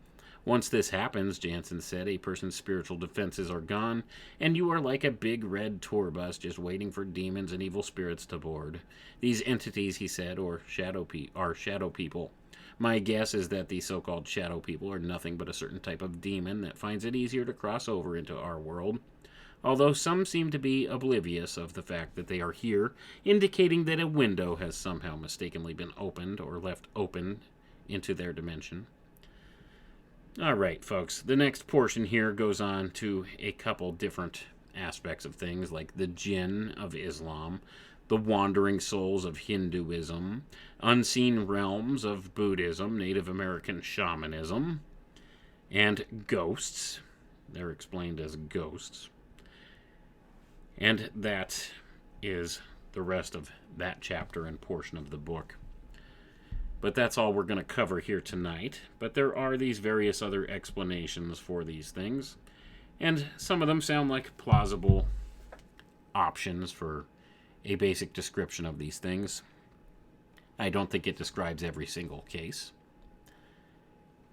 Once this happens, Jansen said, a person's spiritual defenses are gone, and you are like a big red tour bus just waiting for demons and evil spirits to board. These entities, he said, are shadow people. My guess is that the so-called shadow people are nothing but a certain type of demon that finds it easier to cross over into our world. Although some seem to be oblivious of the fact that they are here, indicating that a window has somehow mistakenly been opened or left open into their dimension. Alright, folks, the next portion here goes on to a couple different aspects of things, like the jinn of Islam, the wandering souls of Hinduism, unseen realms of Buddhism, Native American shamanism, and ghosts. They're explained as ghosts. And that is the rest of that chapter and portion of the book. But that's all we're going to cover here tonight. But there are these various other explanations for these things. And some of them sound like plausible options for a basic description of these things. I don't think it describes every single case.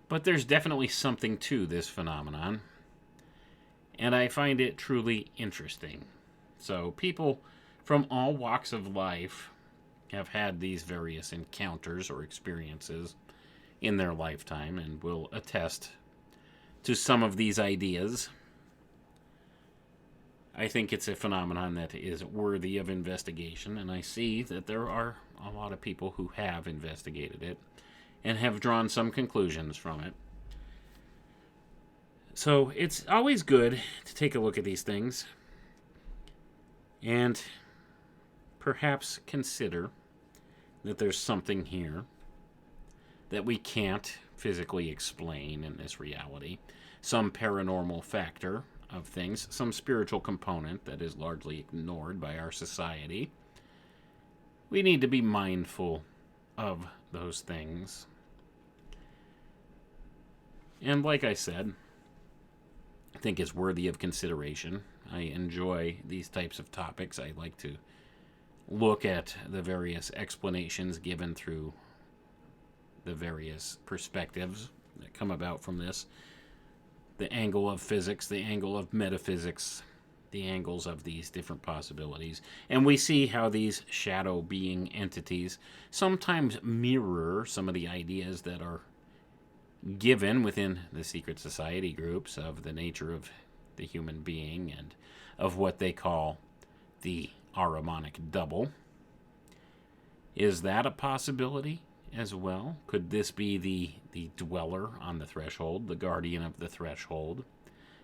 But there's definitely something to this phenomenon. And I find it truly interesting. So people from all walks of life have had these various encounters or experiences in their lifetime and will attest to some of these ideas. I think it's a phenomenon that is worthy of investigation, and I see that there are a lot of people who have investigated it and have drawn some conclusions from it. So it's always good to take a look at these things and perhaps consider that there's something here that we can't physically explain in this reality. Some paranormal factor of things, some spiritual component that is largely ignored by our society. We need to be mindful of those things. And like I said, I think it's worthy of consideration. I enjoy these types of topics. I like to look at the various explanations given through the various perspectives that come about from this. The angle of physics, the angle of metaphysics, the angles of these different possibilities. And we see how these shadow being entities sometimes mirror some of the ideas that are given within the secret society groups of the nature of the human being and of what they call the Ahrimanic double. Is that a possibility as well? Could this be the dweller on the threshold, the guardian of the threshold,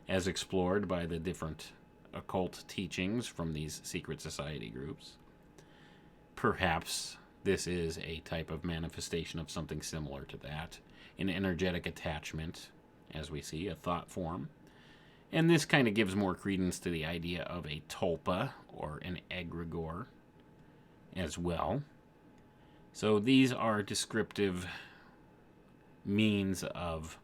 as explored by the different occult teachings from these secret society groups? Perhaps this is a type of manifestation of something similar to that, an energetic attachment, as we see, a thought form. And this kind of gives more credence to the idea of a tulpa or an egregore as well. So these are descriptive means of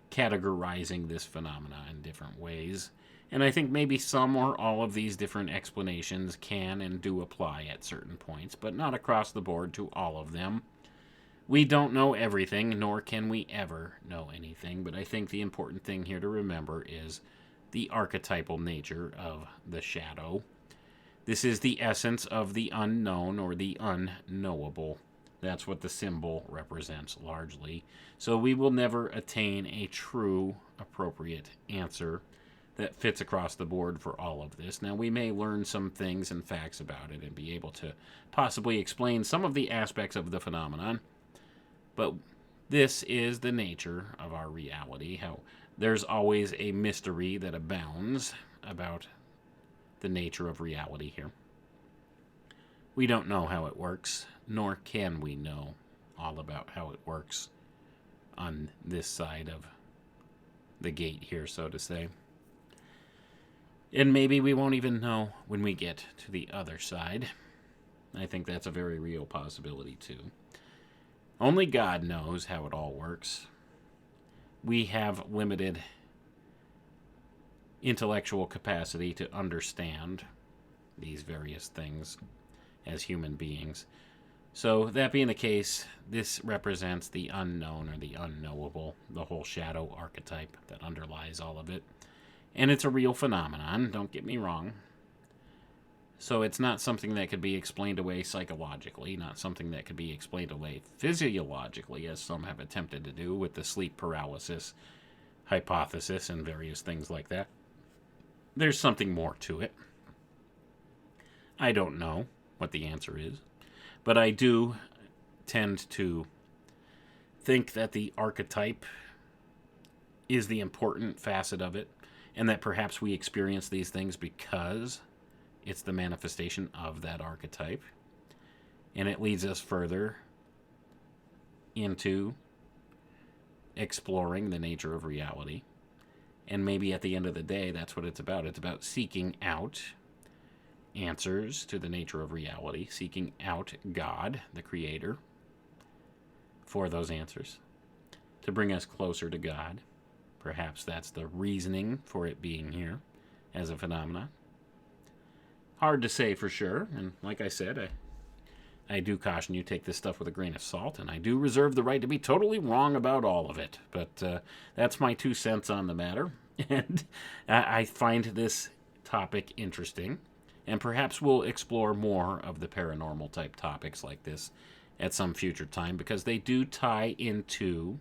categorizing this phenomena in different ways. And I think maybe some or all of these different explanations can and do apply at certain points, but not across the board to all of them. We don't know everything, nor can we ever know anything, but I think the important thing here to remember is the archetypal nature of the shadow. This is the essence of the unknown or the unknowable. That's what the symbol represents largely. So we will never attain a true, appropriate answer that fits across the board for all of this. Now, we may learn some things and facts about it and be able to possibly explain some of the aspects of the phenomenon, but this is the nature of our reality, how there's always a mystery that abounds about the nature of reality here. We don't know how it works, nor can we know all about how it works on this side of the gate here, so to say. And maybe we won't even know when we get to the other side. I think that's a very real possibility, too. Only God knows how it all works. We have limited intellectual capacity to understand these various things as human beings. So, that being the case, this represents the unknown or the unknowable, the whole shadow archetype that underlies all of it. And it's a real phenomenon, don't get me wrong. So it's not something that could be explained away psychologically, not something that could be explained away physiologically, as some have attempted to do with the sleep paralysis hypothesis and various things like that. There's something more to it. I don't know what the answer is, but I do tend to think that the archetype is the important facet of it, and that perhaps we experience these things because it's the manifestation of that archetype. And it leads us further into exploring the nature of reality. And maybe at the end of the day, that's what it's about. It's about seeking out answers to the nature of reality, seeking out God, the Creator, for those answers, to bring us closer to God. Perhaps that's the reasoning for it being here as a phenomenon. Hard to say for sure, and like I said, I do caution you, take this stuff with a grain of salt, and I do reserve the right to be totally wrong about all of it. But that's my 2 cents on the matter, and I find this topic interesting, and perhaps we'll explore more of the paranormal type topics like this at some future time, because they do tie into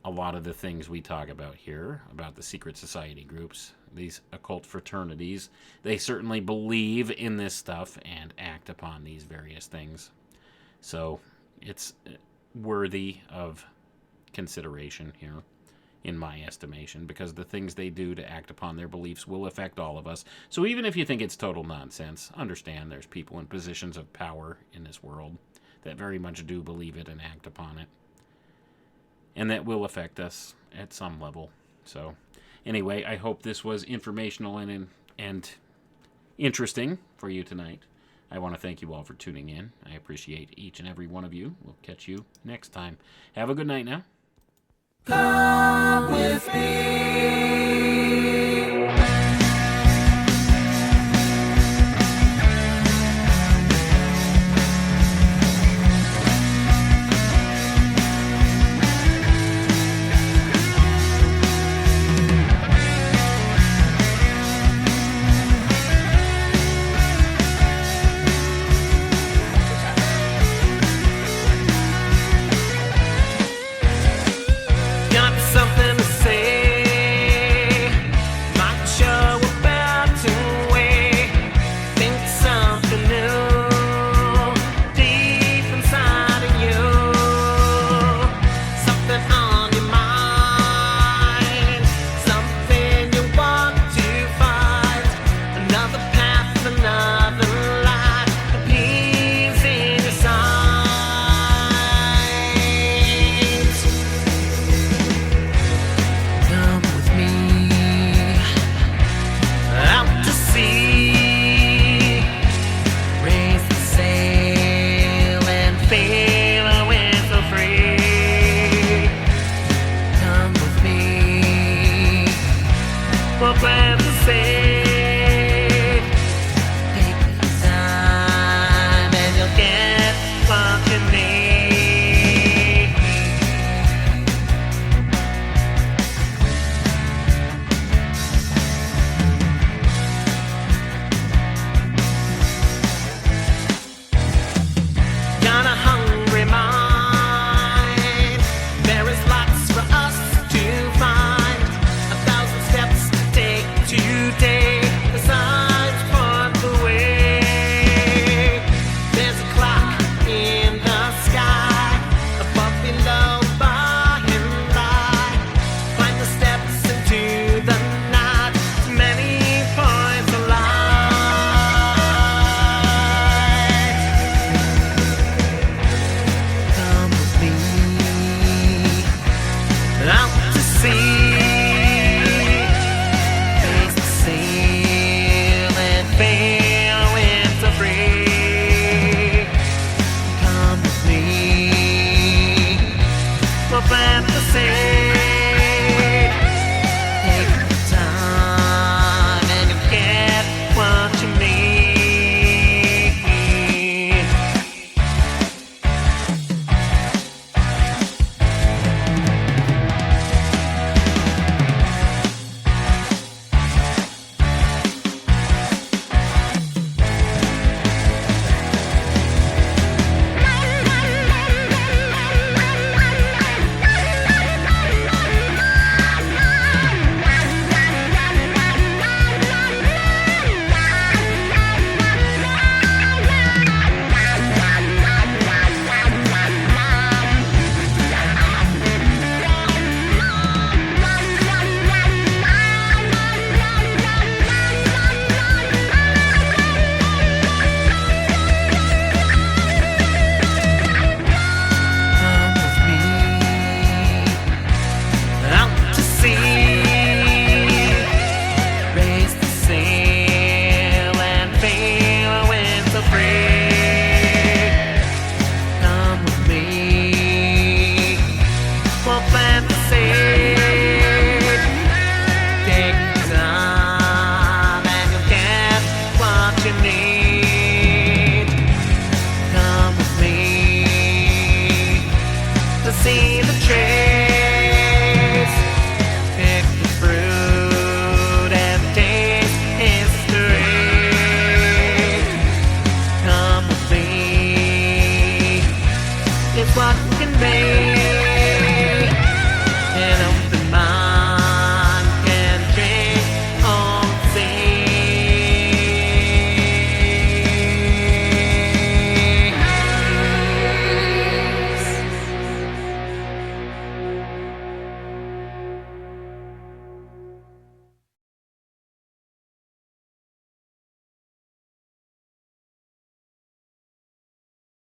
a lot of the things we talk about here, about the secret society groups, these occult fraternities. They certainly believe in this stuff and act upon these various things. So it's worthy of consideration here, in my estimation, because the things they do to act upon their beliefs will affect all of us. So even if you think it's total nonsense, understand there's people in positions of power in this world that very much do believe it and act upon it. And that will affect us at some level. So, anyway, I hope this was informational and interesting for you tonight. I want to thank you all for tuning in. I appreciate each and every one of you. We'll catch you next time. Have a good night now.
Come with me.
what